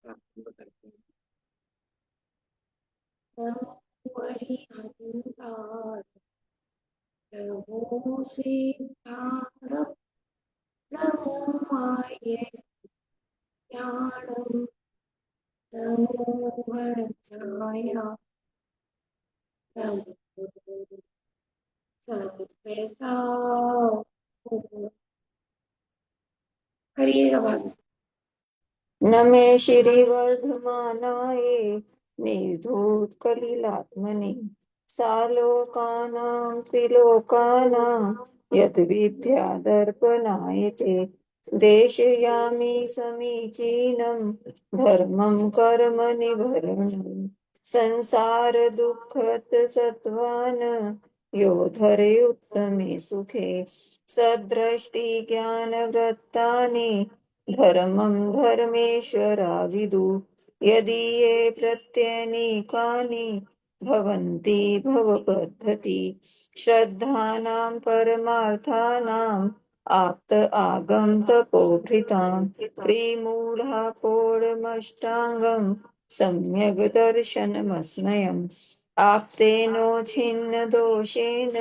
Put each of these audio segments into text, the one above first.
प्रारंभ करते हैं। नमो हरिहंकार, नमो सिद्धारम, नमो माये ज्ञानम, नमो वज्राय, नमो सर्वेशा। करिएगा भाभी। नमे श्री वर्धमानाय निर्धूतकलिलात्मने सालोकानां त्रिलोकानां यद्विद्यादर्पणाय ते देशयामि समीचीनं धर्मं कर्म निभरणं संसार दुःखतसत्त्वान् यो धरे उत्तमे सुखे सद्दृष्टि ज्ञानवृत्तानि धर्मं धर्मेश्वराविदु यदि ये प्रत्यनीकानि भवन्ति भवपद्धति श्रद्धानां परमार्थानाम् आप्त आगम तपोभृतां त्रिमूढापोढमष्टाङ्गं सम्यग् दर्शनमस्मयम् आप्तेनो छिन्न दोषेण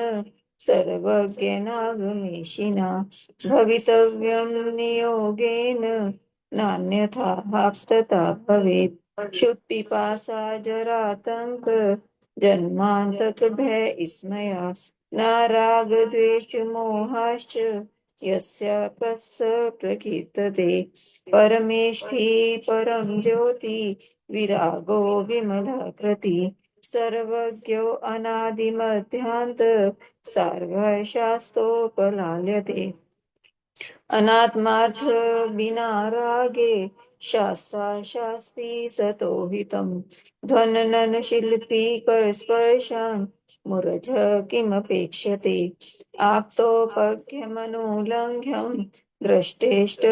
सर्वज्ञनागमेशिना भवितव्यं नियोगेन नान्यथा तथा भवेत् क्षुत्पिपासा जरातङ्क जन्मान्तक भय स्मया न रागद्वेषमोहाश्च यस्य पश्च प्रकीर्तते परमेष्ठी परं ज्योति विरागो विमलाकृति सर्वज्ञो अनादिमध्यान्त सर्वशास्तोपलाल्यते अनात्मार्थ विना रागे शास्त्री सतोहितं ध्वननन शिल्पी करस्पर्शान् मुरझ किमपेक्षते आप्तोपज्ञमनुलङ्घ्यं द्रष्टेष्ट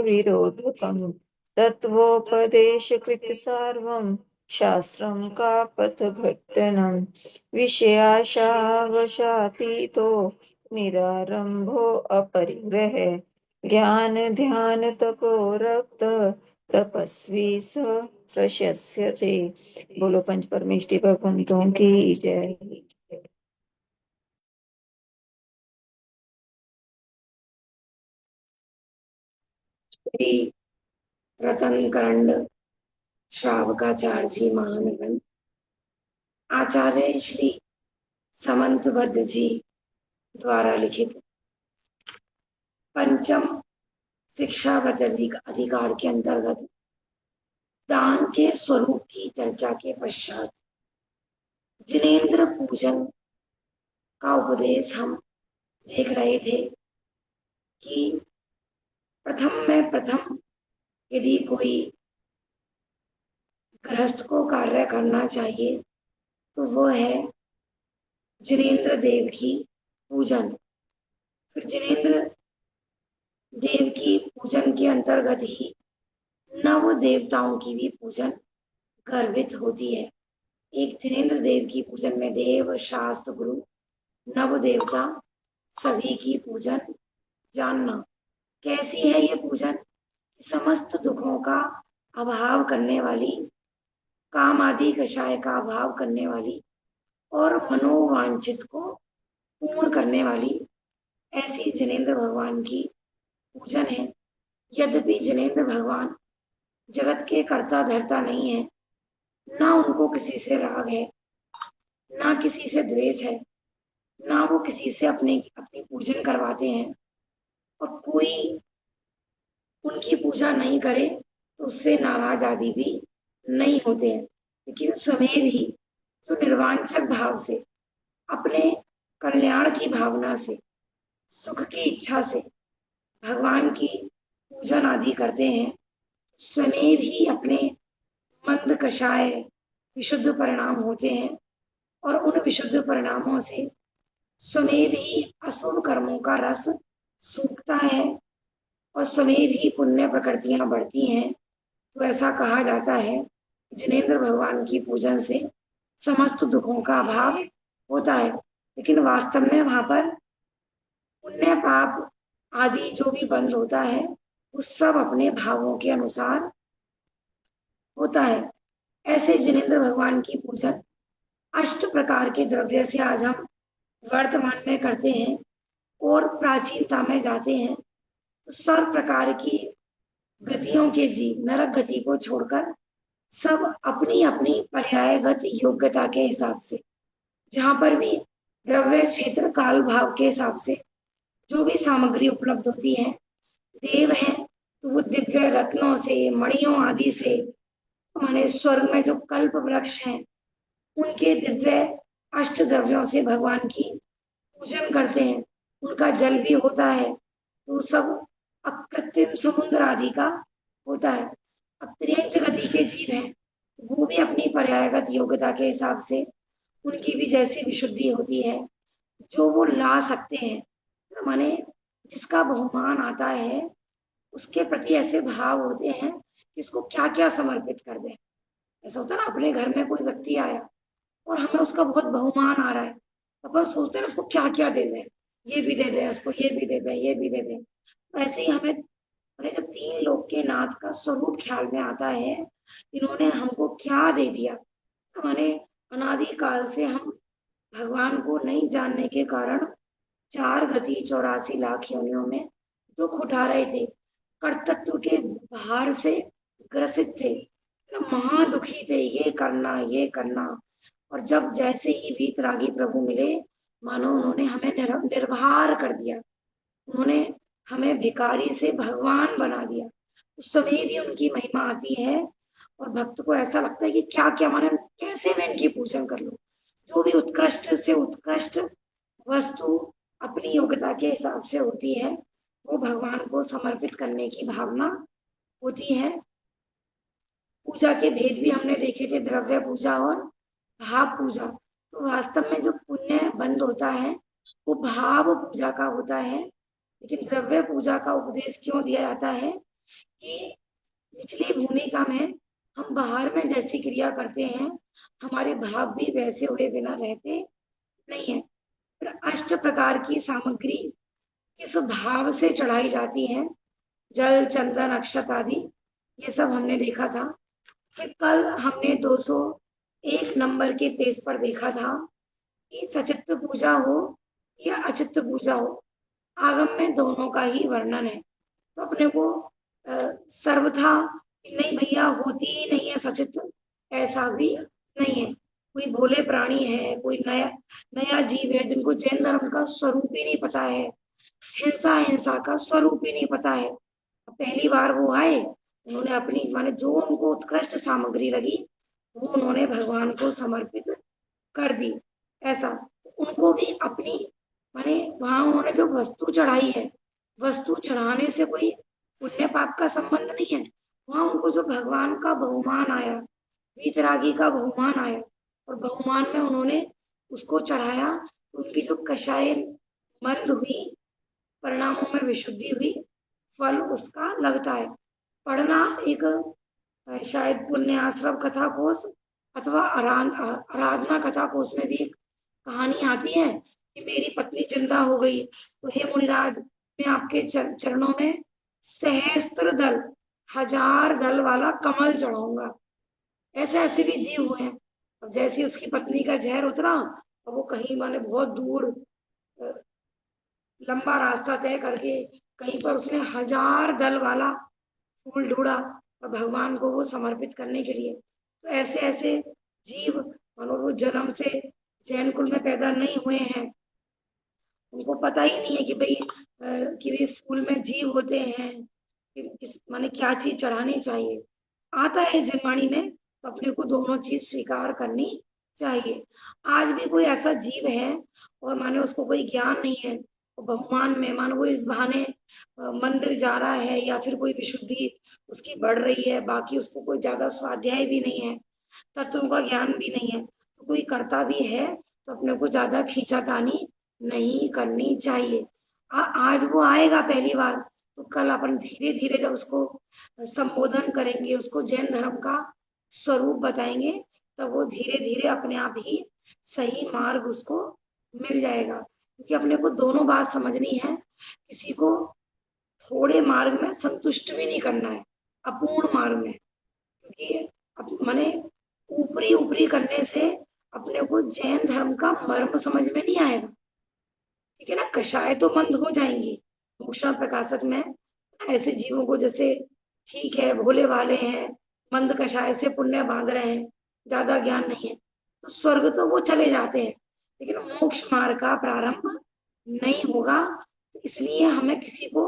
विरोधकम् तत्त्वोपदेशकृत सार्वं शास्त्रं कापथघट्टनं विषयाशावशातीतो निरारंभो अपरिग्रह ज्ञान ध्यान तपो रक्त तपस्वी स प्रशस्यते। बोलो पंच परमेष्टि भगवंतों की जय। श्री रतनकरंड श्रावकाचार्य जी महानगन आचार्य श्री समंतबद्ध जी द्वारा लिखित पंचम शिक्षा अधिकार के अंतर्गत दान के स्वरूप की चर्चा के पश्चात जिनेन्द्र पूजन का उपदेश हम देख रहे थे कि प्रथम यदि कोई गृहस्थ को कार्य करना चाहिए तो वो है जिनेन्द्र देव की पूजन। फिर जिनेन्द्र देव की पूजन के अंतर्गत ही नव देवताओं की भी पूजन गर्भित होती है। एक जिनेन्द्र देव की पूजन में देव शास्त्र गुरु नव देवता सभी की पूजन जानना। कैसी है ये पूजन? समस्त दुखों का अभाव करने वाली, काम आदि कषाय का अभाव करने वाली और मनोवांछित को पूर्ण करने वाली ऐसी जिनेन्द्र भगवान की पूजन है। यद्यपि जिनेन्द्र भगवान जगत के कर्ता धर्ता नहीं है, ना उनको किसी से राग है, ना किसी से द्वेष है, ना वो किसी से अपनी पूजन करवाते हैं, और कोई उनकी पूजा नहीं करे तो उससे नाराज आदि भी नहीं होते हैं। लेकिन स्वयं भी जो निर्वांछक भाव से, अपने कल्याण की भावना से, सुख की इच्छा से भगवान की पूजन आदि करते हैं, स्वयं भी अपने मंद कषाय विशुद्ध परिणाम होते हैं और उन विशुद्ध परिणामों से स्वयं भी अशुभ कर्मों का रस सूखता है और स्वयं भी पुण्य प्रकृतियां बढ़ती हैं। तो ऐसा कहा जाता है जिनेन्द्र भगवान की पूजन से समस्त दुखों का अभाव होता है। लेकिन वास्तव में वहां पर पुण्य पाप आदि जो भी बंद होता है वो सब अपने भावों के अनुसार होता है। ऐसे जिनेंद्र भगवान की पूजन अष्ट प्रकार के द्रव्य से आज हम वर्तमान में करते हैं और प्राचीनता में जाते हैं तो सर्व प्रकार की गतियों के जीव नरक गति को छोड़कर सब अपनी अपनी पर्यायगत योग्यता के हिसाब से जहां पर भी द्रव्य क्षेत्र काल भाव के हिसाब से जो भी सामग्री उपलब्ध होती है देव है तो वो दिव्य रत्नों से मणियों आदि से माने स्वर्ग में जो कल्प वृक्ष हैं उनके दिव्य अष्ट द्रव्यों से भगवान की पूजन करते हैं। उनका जल भी होता है तो सब अकृत्रिम समुद्र आदि का होता है। अब त्रियंच गति के जीव हैं वो भी अपनी पर्यायगत योग्यता के हिसाब से उनकी भी जैसी विशुद्धि होती है जो वो ला सकते हैं माने जिसका बहुमान आता है उसके प्रति ऐसे भाव होते हैं कि इसको क्या क्या समर्पित कर दें। ऐसा होता है ना अपने घर में कोई व्यक्ति आया और हमें उसका बहुत बहुमान आ रहा है तो अपन सोचते हैं उसको क्या क्या दे दें, ये भी दे दें उसको, ये भी दे दें, ये भी दे दें। तो ऐसे ही हमें जब तीन लोग के नाथ का स्वरूप ख्याल में आता है इन्होंने हमको क्या दे दिया। माने अनादि काल से हम भगवान को नहीं जानने के कारण 4 गति 84 लाख योनियों में दुख उठा रहे थे, कर्तृत्व के भार से ग्रसित थे, महादुखी थे, ये करना ये करना। और जब जैसे ही वीतरागी प्रभु मिले मानो उन्होंने हमें निर्भर कर दिया, उन्होंने हमें भिखारी से भगवान बना दिया। उस समय भी उनकी महिमा आती है और भक्त को ऐसा लगता है कि क्या क्या माने कैसे मैं इनकी पूजन कर लूं। जो भी उत्कृष्ट से उत्कृष्ट वस्तु अपनी योग्यता के हिसाब से होती है वो भगवान को समर्पित करने की भावना होती है। पूजा के भेद भी हमने देखे थे, द्रव्य पूजा और भाव पूजा। तो वास्तव में जो पुण्य बंद होता है वो भाव पूजा का होता है, लेकिन द्रव्य पूजा का उपदेश क्यों दिया जाता है कि निचली भूमिका में हम बाहर में जैसी क्रिया करते हैं हमारे भाव भी वैसे हुए बिना रहते नहीं है। फिर अष्ट प्रकार की सामग्री किस भाव से चढ़ाई जाती है, जल चंदन अक्षत आदि, ये सब हमने देखा था। फिर कल हमने 201 नंबर के पेज पर देखा था कि सचित्त पूजा हो या अचित्त पूजा हो आगम में दोनों का ही वर्णन है। तो अपने को सर्वथा नहीं भैया होती ही नहीं है सचित्त, ऐसा भी नहीं है। कोई भोले प्राणी है, कोई नया नया जीव है जिनको जैन धर्म का स्वरूप ही नहीं पता है, हिंसा हिंसा का स्वरूप ही नहीं पता है। पहली बार वो आए उन्होंने अपनी माने जो उनको उत्कृष्ट सामग्री लगी वो उन्होंने भगवान को समर्पित कर दी। ऐसा उनको भी अपनी माने वहां उन्होंने जो वस्तु चढ़ाई है वस्तु चढ़ाने से कोई पुण्य पाप का संबंध नहीं है। वहां उनको जो भगवान का बहुमान आया, वीतरागी का बहुमान आया और बहुमान में उन्होंने उसको चढ़ाया, उनकी जो कषाय मंद हुई, परिणामों में विशुद्धि हुई, फल उसका लगता है। पढ़ना एक शायद पुण्य आश्रम कथा कोश अथवा आराधना कथा कोश में भी एक कहानी आती है कि मेरी पत्नी जिंदा हो गई तो हे मुनिराज मैं आपके चरणों में सहस्त्र दल 1000 दल वाला कमल चढ़ाऊंगा। ऐसे ऐसे भी जीव हुए हैं। अब जैसे उसकी पत्नी का जहर उतरा और वो कहीं माने बहुत दूर लंबा रास्ता तय करके कहीं पर उसने 1000 दल वाला फूल ढूंढा और भगवान को वो समर्पित करने के लिए। तो ऐसे ऐसे जीव मानो वो जन्म से जैन कुल में पैदा नहीं हुए हैं, उनको पता ही नहीं है कि भाई कि भी फूल में जीव होते हैं, किस माने क्या चीज चढ़ानी चाहिए। आता है जनवाणी में तो अपने को दोनों चीज स्वीकार करनी चाहिए। आज भी कोई ऐसा जीव है और माने उसको कोई ज्ञान नहीं है, बहुमान में मानो वो इस बहाने मंदिर जा रहा है या फिर कोई विशुद्धि उसकी बढ़ रही है, बाकी उसको कोई ज्यादा स्वाध्याय भी नहीं है, तत्वों का ज्ञान भी नहीं है, तो कोई करता भी है तो अपने को ज्यादा खींचातानी नहीं करनी चाहिए। आज वो आएगा पहली बार तो कल अपन धीरे धीरे जब उसको संबोधन करेंगे, उसको जैन धर्म का स्वरूप बताएंगे, तब वो धीरे धीरे अपने आप ही सही मार्ग उसको मिल जाएगा। क्योंकि अपने को दोनों बात समझनी है, किसी को थोड़े मार्ग में संतुष्ट भी नहीं करना है, अपूर्ण मार्ग में। क्योंकि माने ऊपरी ऊपरी करने से अपने को जैन धर्म का मर्म समझ में नहीं आएगा। ठीक है ना, कषाय तो मंद हो जाएंगी। मोक्षा प्रकाशक में ऐसे जीवों को जैसे ठीक है भोले वाले हैं, मंद कषाय से पुण्य बांध रहे हैं, ज्यादा ज्ञान नहीं है, तो स्वर्ग तो वो चले जाते हैं, लेकिन मोक्ष मार्ग का प्रारंभ नहीं होगा। तो इसलिए हमें किसी को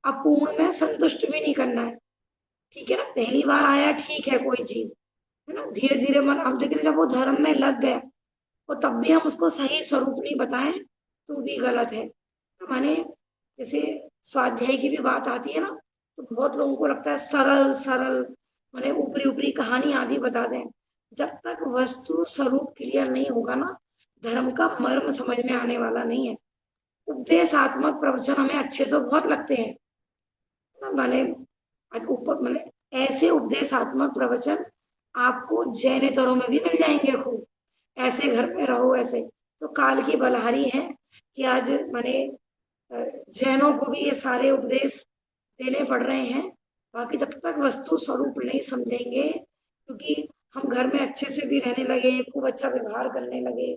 अपूर्ण में संतुष्ट भी नहीं करना है। ठीक है ना, पहली बार आया ठीक है कोई चीज, है ना, धीरे धीरे मन, अब लेकिन जब वो धर्म में लग गया और तब भी हम उसको सही स्वरूप नहीं बताएं तो भी गलत है। माने जैसे स्वाध्याय की भी बात आती है ना, तो बहुत लोगों को लगता है सरल सरल, माने ऊपरी ऊपरी कहानी आदि बता दें। जब तक वस्तु स्वरूप क्लियर नहीं होगा ना, धर्म का मर्म समझ में आने वाला नहीं है। उपदेशात्मक प्रवचन हमें अच्छे तो बहुत लगते हैं ना, माने ऊपर माने ऐसे उपदेशात्मक प्रवचन आपको जैनेतरों में भी मिल जाएंगे खूब। ऐसे घर में रहो ऐसे, तो काल की बलहारी है कि आज माने जैनों को भी ये सारे उपदेश देने पड़ रहे हैं। बाकी जब तक वस्तु स्वरूप नहीं समझेंगे, क्योंकि हम घर में अच्छे से भी रहने लगे, खूब अच्छा व्यवहार करने लगे,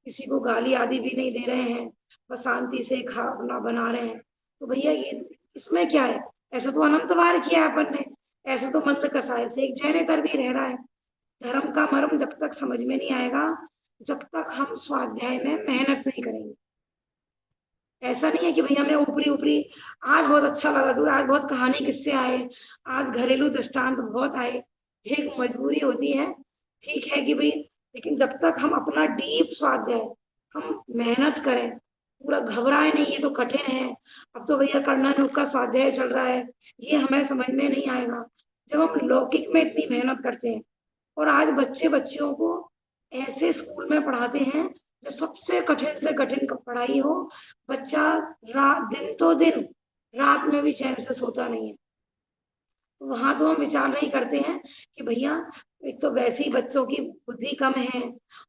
किसी को गाली आदि भी नहीं दे रहे हैं, बस शांति से खाना बना रहे हैं, तो भैया ये इसमें क्या है? ऐसा तो अनंत बार किया है अपन ने, ऐसे तो मंद कसाय से एक जैनेतर भी रह रहा है। धर्म का मर्म जब तक समझ में नहीं आएगा, जब तक हम स्वाध्याय में मेहनत नहीं करेंगे। ऐसा नहीं है कि भैया मैं ऊपरी ऊपरी, आज बहुत अच्छा लगा क्योंकि आज बहुत कहानी किस्से आए, आज घरेलू दृष्टांत बहुत आए, एक मजबूरी होती है। ठीक है कि भाई, लेकिन जब तक हम अपना डीप स्वाध्याय हम मेहनत करें, पूरा घबराए नहीं, ये तो कठिन है, अब तो भैया कर्णानुग का स्वाध्याय चल रहा है, ये हमें समझ में नहीं आएगा। जब हम लौकिक में इतनी मेहनत करते हैं, और आज बच्चे बच्चियों को ऐसे स्कूल में पढ़ाते हैं जो सबसे कठिन से कठिन पढ़ाई हो, बच्चा रात दिन तो दिन, रात में भी चैन से सोता नहीं है। वहां तो हम विचार नहीं करते हैं कि भैया एक तो वैसे ही बच्चों की बुद्धि कम है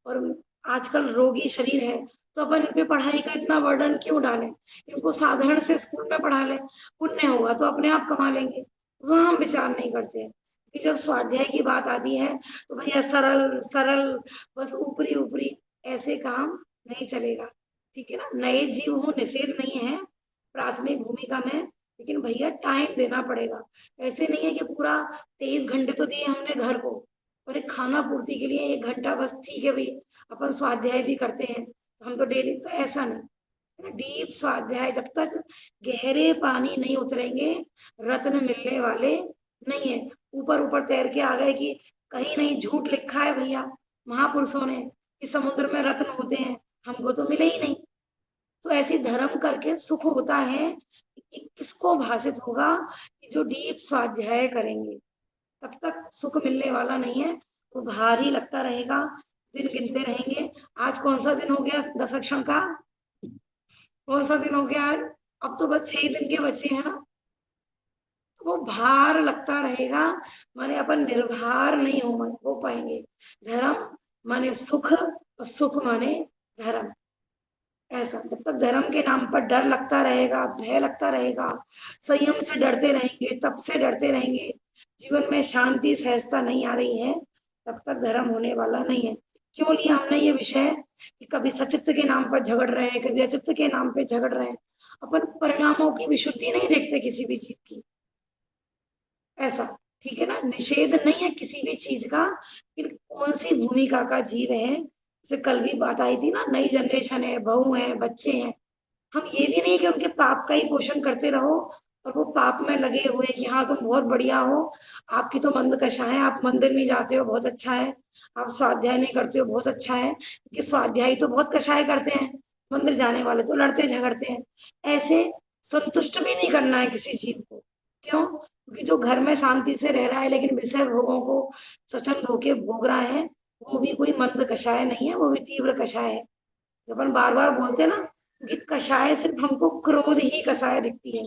और आजकल रोगी शरीर है, तो अपन इन पे पढ़ाई का इतना बर्डन क्यों डालें, इनको साधारण से स्कूल में पढ़ा लें, पुण्य होगा तो अपने आप कमा लेंगे। वह हम विचार नहीं करते हैं कि जब स्वाध्याय की बात आती है तो भैया सरल सरल, बस ऊपरी ऊपरी, ऐसे काम नहीं चलेगा। ठीक है ना, नए जीव हो निषेध नहीं है प्राथमिक भूमिका में, लेकिन भैया टाइम देना पड़ेगा। ऐसे नहीं है कि पूरा 23 घंटे तो दिए हमने घर को, और एक खाना पूर्ति के लिए 1 घंटा बस, ठीक है भाई अपन स्वाध्याय भी करते हैं तो हम तो डेली, तो ऐसा नहीं। डीप स्वाध्याय जब तक गहरे पानी नहीं उतरेंगे, रत्न मिलने वाले नहीं है। ऊपर ऊपर तैर के आ गए कि कहीं नहीं, झूठ लिखा है भैया महापुरुषों ने कि समुद्र में रत्न होते हैं, हमको तो मिले ही नहीं। तो ऐसे धर्म करके सुख होता है कि किसको भाषित होगा कि जो डीप स्वाध्याय करेंगे, तब तक सुख मिलने वाला नहीं है, वो भारी लगता रहेगा, दिन गिनते रहेंगे। आज कौन सा दिन हो गया दशक्षण का, कौन सा दिन हो गया आज, अब तो बस 6 दिन के बचे हैं ना, वो भार लगता रहेगा, माने अपन निर्भर नहीं हो पाएंगे। धर्म माने सुख, और सुख माने धर्म। ऐसा जब तक धर्म के नाम पर डर लगता रहेगा, भय लगता रहेगा, संयम से डरते रहेंगे, तप से डरते रहेंगे, जीवन में शांति सहजता नहीं आ रही है, तब तक धर्म होने वाला नहीं है। क्यों लिया हमने ये विषय कि कभी सचित्त के नाम पर झगड़ रहे हैं, कभी अचित्त के नाम पे झगड़ रहे हैं, अपन परिणामों की विशुद्धि नहीं देखते किसी भी चीज की। ऐसा ठीक है ना, निषेध नहीं है किसी भी चीज का, कि कौन सी भूमिका का जीव है। जैसे कल भी बात आई थी ना, नई जनरेशन है, बहू है, बच्चे हैं, हम ये भी नहीं कि उनके पाप का ही पोषण करते रहो और वो पाप में लगे हुए कि हाँ तुम बहुत बढ़िया हो, आपकी तो मंद कषा है, आप मंदिर नहीं जाते हो बहुत अच्छा है, आप स्वाध्याय नहीं करते हो बहुत अच्छा है, क्योंकि स्वाध्यायी तो बहुत कषाय करते हैं, मंदिर जाने वाले तो लड़ते झगड़ते हैं। ऐसे संतुष्ट भी नहीं करना है किसी चीज को। क्यों? क्योंकि जो घर में शांति से रह रहा है लेकिन विषय भोगों को स्वच्छंद होके भोग रहा है, वो भी कोई मंद कषाय नहीं है, वो भी तीव्र कषाय है। जब अपन बार बार बोलते हैं ना, क्योंकि कषाय सिर्फ हमको क्रोध ही कषाय दिखती है,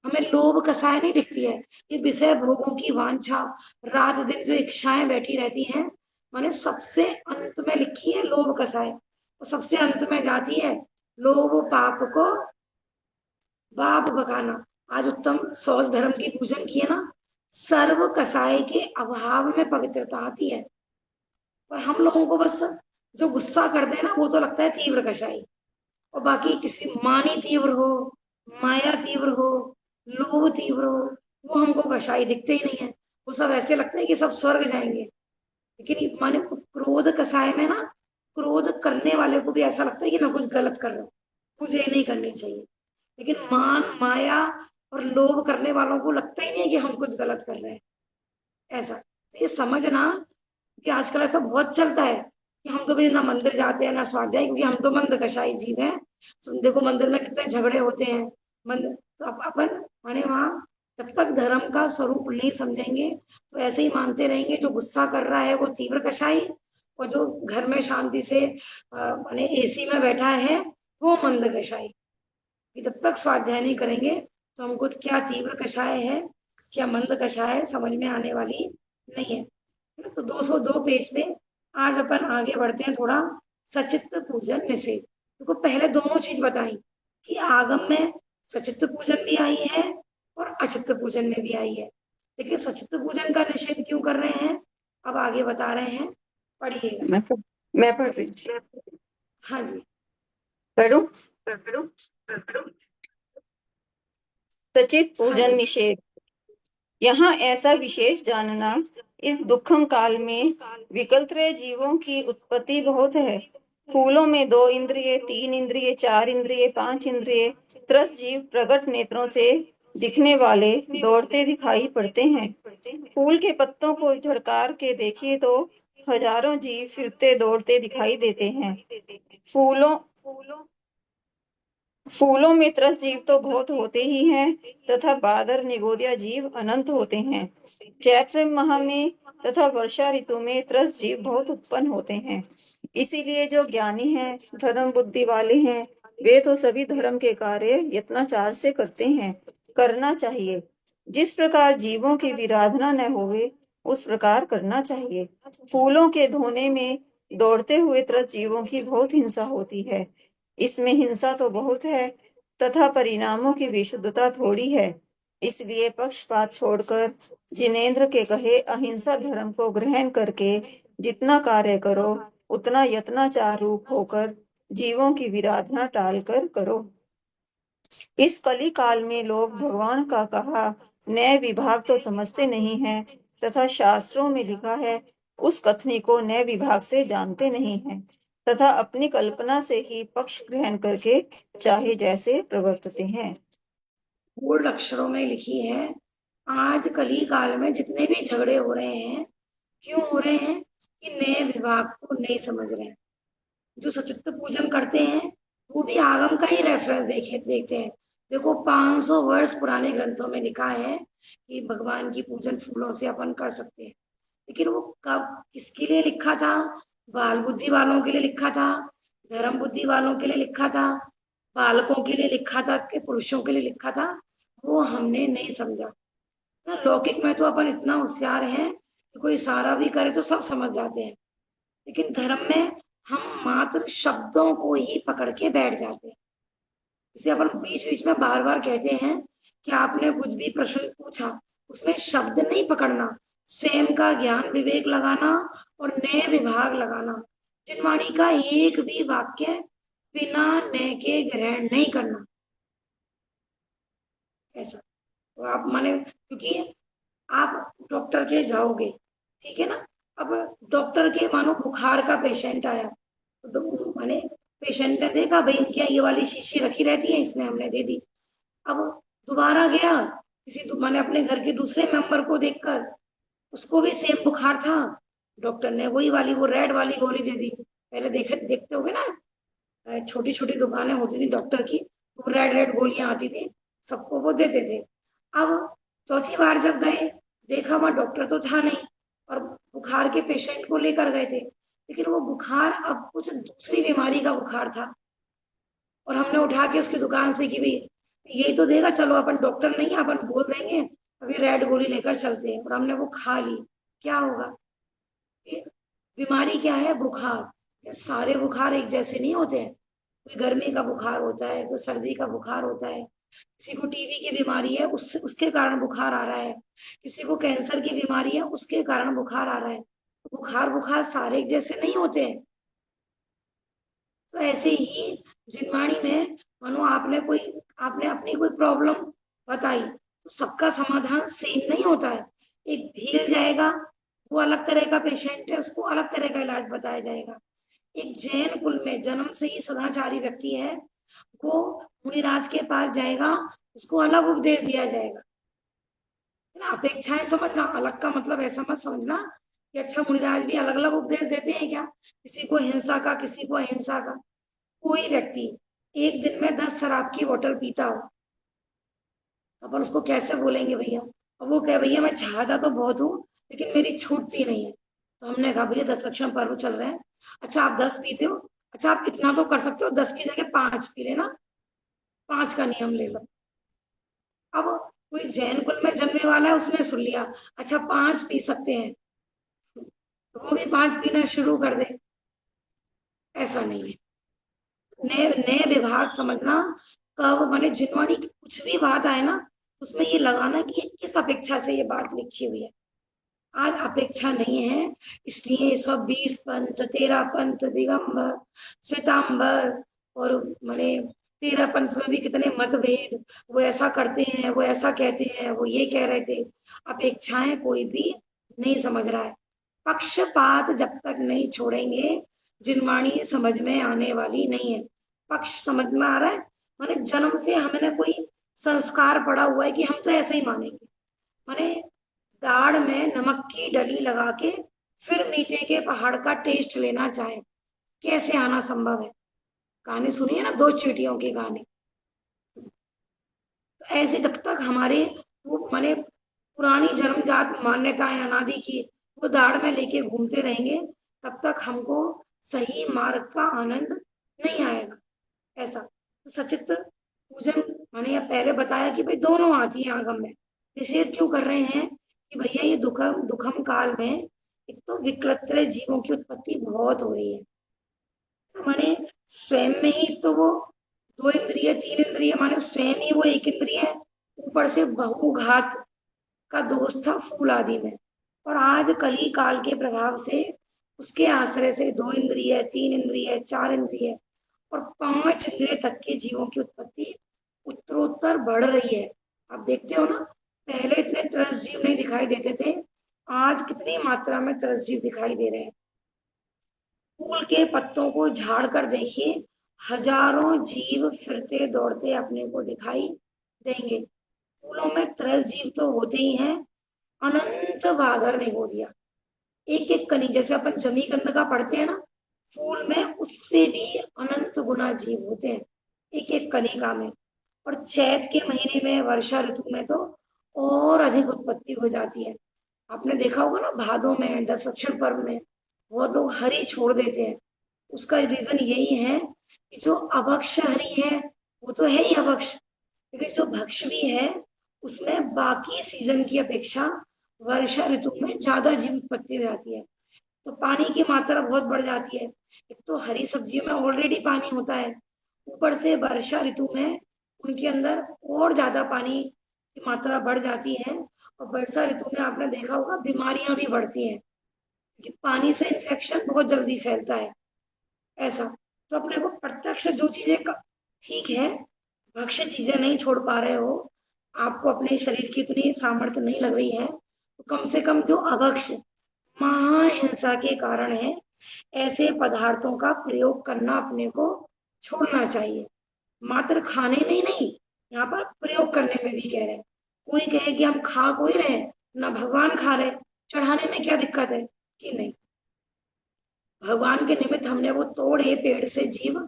हमें लोभ कषाय नहीं दिखती है। ये विषय भोगों की वांछा, रात दिन जो इच्छाएं बैठी रहती हैं, माने सबसे अंत में लिखी है लोभ कषाय, और सबसे अंत में जाती है लोभ पाप को बाप बकाना। आज उत्तम सौच धर्म की पूजन किए ना, सर्व कसाय के अभाव में पवित्रता आती है। पर हम लोगों को बस जो गुस्सा कर दे ना वो तो लगता है तीव्र कषाय, और बाकी किसी मानी तीव्र हो, माया तीव्र हो, लोभ तीव्र हो, वो हमको कषाय दिखते ही नहीं है। वो सब ऐसे लगता है कि सब स्वर्ग जाएंगे। लेकिन माने क्रोध कसाय में ना, क्रोध करने वाले को भी ऐसा लगता है कि मैं कुछ गलत कर रहा हूँ, मुझे ये नहीं करनी चाहिए। लेकिन मान माया और लोभ करने वालों को लगता ही नहीं है कि हम कुछ गलत कर रहे हैं। ऐसा तो ये समझना कि आजकल ऐसा बहुत चलता है कि हम तो भी ना मंदिर जाते हैं ना स्वाध्याय, क्योंकि हम तो मंद कषाई जीव हैं। तो देखो मंदिर में कितने झगड़े होते हैं। मंदिर तो अपन माने वहां जब तक धर्म का स्वरूप नहीं समझेंगे तो ऐसे ही मानते रहेंगे जो गुस्सा कर रहा है वो तीव्र कषाई, और जो घर में शांति से माने एसी में बैठा है वो मंद कषाई। जब तक स्वाध्याय नहीं करेंगे तो हमको क्या तीव्र कषाय है क्या मंद कषाय है समझ में आने वाली नहीं है। तो 202 पेज पे आज अपन आगे बढ़ते हैं थोड़ा। सचित्त पूजन निषेध। देखो पहले दोनों चीज बताई कि आगम में सचित्त पूजन भी आई है और अचित्त पूजन में भी आई है, लेकिन सचित्त पूजन का निषेध क्यों कर रहे हैं अब आगे बता रहे हैं, पढ़िएगा। मैं पढ़ रही थी। हाँ जी। पढ़ूं? सचित हाँ पूजन जी। निषेध। यहाँ ऐसा विशेष जानना, इस दुखम काल में विकलत्रय जीवों की उत्पत्ति बहुत है। फूलों में 2 इंद्रिय, 3 इंद्रिय, 4 इंद्रिय, 5 इंद्रिय, त्रस जीव प्रकट नेत्रों से दिखने वाले दौड़ते दिखाई पड़ते हैं। फूल के पत्तों को झड़कार के देखिए तो हजारों जीव फिरते दौड़ते दिखाई देते हैं। फूलों फूलों में त्रस जीव तो बहुत होते ही हैं, तथा बादर निगोदिया जीव अनंत होते हैं। चैत्र माह में तथा वर्षा ऋतु में त्रस जीव बहुत उत्पन्न होते हैं। इसीलिए जो ज्ञानी हैं, धर्म बुद्धि वाले हैं, वे तो सभी धर्म के कार्य यत्नाचार से करते हैं, करना चाहिए। जिस प्रकार जीवों की विराधना न होवे, उस प्रकार करना चाहिए। फूलों के धोने में दौड़ते हुए त्रस जीवों की बहुत हिंसा होती है। इसमें हिंसा तो बहुत है, तथा परिणामों की विशुद्धता थोड़ी है। इसलिए पक्षपात छोड़कर जिनेन्द्र के कहे अहिंसा धर्म को ग्रहण करके जितना कार्य करो, उतना यत्नाचार रूप होकर जीवों की विराधना टालकर करो। इस कली काल में लोग भगवान का कहा न्याय विभाग तो समझते नहीं हैं, तथा शास्त्रों में लिखा है उस कथनी को न्याय विभाग से जानते नहीं हैं, तथा अपनी कल्पना से ही पक्ष ग्रहण करके चाहे जैसे प्रवर्तते हैं। बोल्ड अक्षरों में लिखी है, आज कली काल में जितने भी झगड़े हो रहे हैं क्यों हो रहे हैं कि नए विभाग को नहीं समझ रहे हैं। जो सचित्त पूजन करते हैं वो भी आगम का ही रेफरेंस देखते हैं। देखो 500 वर्ष पुराने ग्रंथों में लिखा है कि भगवान की पूजन फूलों से अपन कर सकते हैं, लेकिन वो कब किसके लिए लिखा था? बाल बुद्धि वालों के लिए लिखा था, धर्म बुद्धि वालों के लिए लिखा था, बालकों के लिए लिखा था कि पुरुषों के लिए लिखा था, वो हमने नहीं समझा ना। लौकिक में तो अपन इतना होशियार हैं कि कोई इशारा भी करे तो सब समझ जाते हैं, लेकिन धर्म में हम मात्र शब्दों को ही पकड़ के बैठ जाते हैं। इसे अपन बीच बीच में बार बार कहते हैं कि आपने कुछ भी प्रश्न पूछा उसमें शब्द नहीं पकड़ना, स्वयं का ज्ञान विवेक लगाना और नए विभाग लगाना। चिन्वाणी का एक भी वाक्य बिना नए के ग्रहण नहीं करना। ऐसा तो आप माने, क्योंकि आप डॉक्टर के जाओगे, ठीक है ना। अब डॉक्टर के मानो बुखार का पेशेंट आया तो माने पेशेंट ने देखा भाई इनकी ये वाली शीशी रखी रहती है, इसने हमने दे दी। अब दोबारा गया किसी माने अपने घर के दूसरे मेंबर को देखकर, उसको भी सेम बुखार था, डॉक्टर ने वही वाली वो रेड वाली गोली दे दी। पहले देखते होगे ना, छोटी छोटी दुकानें होती थी डॉक्टर की, वो रेड रेड गोलियां आती थी, सबको वो देते थे। अब चौथी बार जब गए देखा वहां डॉक्टर तो था नहीं, और बुखार के पेशेंट को लेकर गए थे, लेकिन वो बुखार अब कुछ दूसरी बीमारी का बुखार था। और हमने उठा के उसकी दुकान से कि भाई यही तो देगा, चलो अपन डॉक्टर नहीं है अपन बोल देंगे अभी रेड गोली लेकर चलते हैं, और हमने वो खा ली। क्या होगा? ये बीमारी क्या है? बुखार। ये सारे बुखार एक जैसे नहीं होते हैं, कोई गर्मी का बुखार होता है, कोई सर्दी का बुखार होता है, किसी को टीबी की बीमारी है, उसके कारण बुखार आ रहा है, किसी को कैंसर की बीमारी है, उसके कारण बुखार आ रहा है। बुखार सारे एक जैसे नहीं होते हैं। तो ऐसे ही जिनवाणी में मानो आपने अपनी कोई प्रॉब्लम बताई, तो सबका समाधान सेम नहीं होता है। एक भील जाएगा, वो अलग तरह का पेशेंट है, उसको अलग तरह का इलाज बताया जाएगा। एक जैन कुल में जन्म से ही सदाचारी व्यक्ति है, वो मुनिराज के पास जाएगा, उसको अलग उपदेश दिया जाएगा। है ना? अपेक्षाएं समझना, अलग का मतलब ऐसा मत समझना कि अच्छा मुनिराज भी अलग अलग उपदेश देते हैं क्या, किसी को हिंसा का, किसी को अहिंसा का। कोई व्यक्ति एक दिन में 10 शराब की बोतल पीता हो, अपन उसको कैसे बोलेंगे भैया? अब वो कहे भैया मैं चाहता तो बहुत हूँ, लेकिन मेरी छूटती नहीं है। तो हमने कहा भैया 10 लक्षण पर्व चल रहे हैं, अच्छा आप 10 पीते हो, अच्छा आप इतना तो कर सकते हो, 10 की जगह 5 पी लेना, 5 का नियम ले लो। अब कोई जैन कुल में जन्मने वाला है, उसने सुन लिया, अच्छा 5 पी सकते हैं, तो वो भी 5 पीना शुरू कर दे। ऐसा नहीं है। नए नए विभाग समझना, कब माने जिनवाणी की कुछ भी बात आए ना, उसमें ये लगाना कि ये किस अपेक्षा से ये बात लिखी हुई है। आज अपेक्षा नहीं है, इसलिए सब 20 पंथ, 13 पंथ, दिगंबर, श्वेतांबर, और माने 13 पंथ में भी कितने मतभेद, वो ऐसा करते हैं, वो ऐसा कहते हैं, वो ये कह रहे थे। अपेक्षाएं कोई भी नहीं समझ रहा है। पक्षपात जब तक नहीं छोड़ेंगे, जिनवाणी समझ में आने वाली नहीं है। पक्ष समझ में आ रहा है, माने जन्म से हमें कोई संस्कार पड़ा हुआ है कि हम तो ऐसे ही मानेंगे। माने दाढ़ में नमक की डली लगा के फिर मीठे के पहाड़ का टेस्ट लेना चाहे, कैसे आना संभव है? कहानी सुनिए ना, दो चींटियों की कहानी। तो ऐसे जब तक हमारे वो माने पुरानी जन्मजात मान्यताएं अनादि की वो दाढ़ में लेके घूमते रहेंगे, तब तक हमको सही मार्ग का आनंद नहीं आएगा। ऐसा तो सचित पूजन मैंने पहले बताया कि भाई दोनों आती है आगम में। निषेध क्यों कर रहे हैं कि भैया ये दुखम काल में एक तो विकलत्र जीवों की उत्पत्ति बहुत हो रही है। माने स्वयं में ही तो वो 2 इंद्रिय 3 इंद्रिय, माने स्वयं ही वो एक इंद्रिय है, ऊपर से बहुघात का दोष था फूल आदि में। और आज कली काल के प्रभाव से उसके आश्रय से 2 इंद्रिय 3 इंद्रिय 4 इंद्रिय और 5 इंद्रिय तक के जीवों की उत्पत्ति उत्तरोत्तर बढ़ रही है। आप देखते हो ना, पहले इतने त्रस्त जीव नहीं दिखाई देते थे, आज कितनी मात्रा में त्रस्त जीव दिखाई दे रहे हैं। फूल के पत्तों को झाड़ कर देखिए, हजारों जीव फिरते दौड़ते अपने को दिखाई देंगे। फूलों में त्रस्त जीव तो होते ही हैं, अनंत बादर निगोदिया, एक एक कनी, जैसे अपन जमीकंद का पढ़ते हैं ना, फूल में उससे भी अनंत गुना जीव होते हैं एक एक कनिका में। और चैत के महीने में वर्षा ऋतु में तो और अधिक उत्पत्ति हो जाती है। आपने देखा होगा ना, भादों में 10 लक्षण पर्व में बहुत लोग हरि छोड़ देते हैं। उसका रीजन यही है कि जो अभक्ष हरि है वो तो है ही अभक्ष, लेकिन जो भक्ष भी है उसमें बाकी सीजन की अपेक्षा वर्षा ऋतु में ज्यादा जीव उत्पत्ति हो जाती है, तो पानी की मात्रा बहुत बढ़ जाती है। एक तो हरी सब्जियों में ऑलरेडी पानी होता है, ऊपर से वर्षा ऋतु में उनके अंदर और ज्यादा पानी की मात्रा बढ़ जाती है। और वर्षा ऋतु में आपने देखा होगा बीमारियां भी बढ़ती हैं, क्योंकि पानी से इन्फेक्शन बहुत जल्दी फैलता है। ऐसा तो अपने को प्रत्यक्ष जो चीजें ठीक है, भक्ष्य चीजें नहीं छोड़ पा रहे हो, आपको अपने शरीर की इतनी सामर्थ्य नहीं लग रही है, तो कम से कम जो अभक्ष महाहिंसा के कारण है, ऐसे पदार्थों का प्रयोग करना अपने को छोड़ना चाहिए। मात्र खाने में ही नहीं, यहाँ पर प्रयोग करने में भी कह रहे हैं। कोई कहे कि हम खा कोई रहे, ना भगवान खा रहे, चढ़ाने में क्या दिक्कत है? कि नहीं, भगवान के निमित्त हमने वो तोड़े पेड़ से जीव।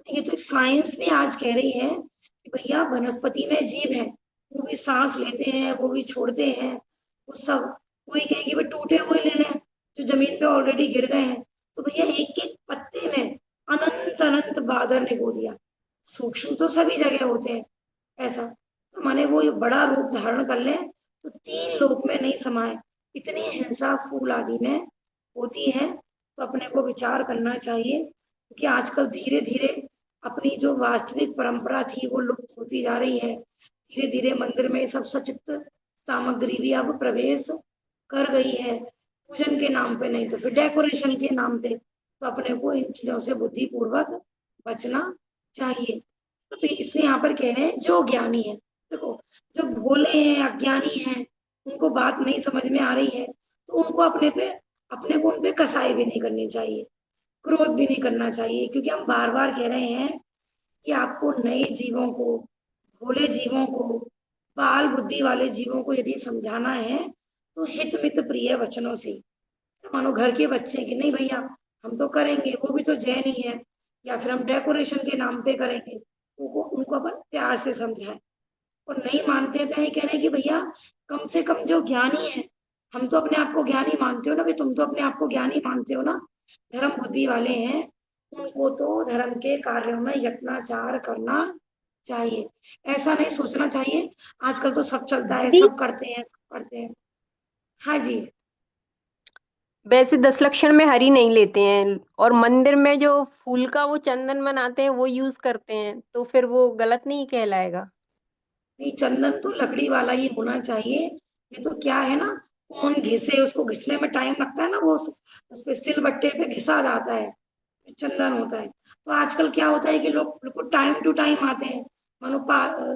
ये तो साइंस भी आज कह रही है कि भैया वनस्पति में जीव है, वो भी सांस लेते हैं, वो भी छोड़ते हैं, वो सब। कोई कहेगी भाई टूटे हुए ले लें जो जमीन पे ऑलरेडी गिर गए हैं, तो भैया एक एक पत्ते में अनंत अनंत बादल निगो दिया। सूक्ष्म तो सभी जगह होते हैं। ऐसा तो माने वो बड़ा रूप धारण कर ले तो 3 लोक में नहीं समाये, इतनी हिंसा फूल आदि में होती है। तो अपने को विचार करना चाहिए, क्योंकि आजकल धीरे धीरे अपनी जो वास्तविक परंपरा थी वो लुप्त होती जा रही है। धीरे धीरे मंदिर में सब सचित्र सामग्री भी अब प्रवेश कर गई है, पूजन के नाम पे नहीं तो फिर डेकोरेशन के नाम पे। तो अपने को इन चीजों से बुद्धिपूर्वक बचना चाहिए। तो इसलिए यहाँ पर कह रहे हैं जो ज्ञानी है, देखो जो भोले हैं अज्ञानी हैं उनको बात नहीं समझ में आ रही है तो उनको अपने को उन पे कसाई भी नहीं करनी चाहिए, क्रोध भी नहीं करना चाहिए, क्योंकि हम बार बार कह रहे हैं कि आपको नए जीवों को, भोले जीवों को, बाल बुद्धि वाले जीवों को यदि समझाना है तो हित मित प्रिय वचनों से। मानो घर के बच्चे की नहीं भैया हम तो करेंगे, वो भी तो जैन ही है, या फिर हम डेकोरेशन के नाम पे करेंगे, उनको अपन प्यार से समझाएं। और नहीं मानते तो ये कह रहे हैं कि भैया कम से कम जो ज्ञानी है, हम तो अपने आप को ज्ञानी मानते हो ना, कि तुम तो अपने आप को ज्ञानी मानते हो ना, धर्म बुद्धि वाले हैं, उनको तो धर्म के कार्यों में यत्नाचार करना चाहिए। ऐसा नहीं सोचना चाहिए आजकल तो सब चलता है, दीदी, सब करते हैं, सब करते हैं। हाँ जी। वैसे 10 लक्षण में हरी नहीं लेते हैं और मंदिर में जो फूल का वो चंदन बनाते हैं वो यूज करते हैं, तो फिर वो गलत नहीं कहलाएगा? नहीं, चंदन तो लकड़ी वाला ही होना चाहिए। ये तो क्या है ना, कौन घिसे, उसको घिसने में टाइम लगता है ना, वो उस पे सिलबट्टे पे घिसा जाता है, चंदन होता है। तो आजकल क्या होता है कि लोग बिल्कुल टाइम टू टाइम आते हैं, मानो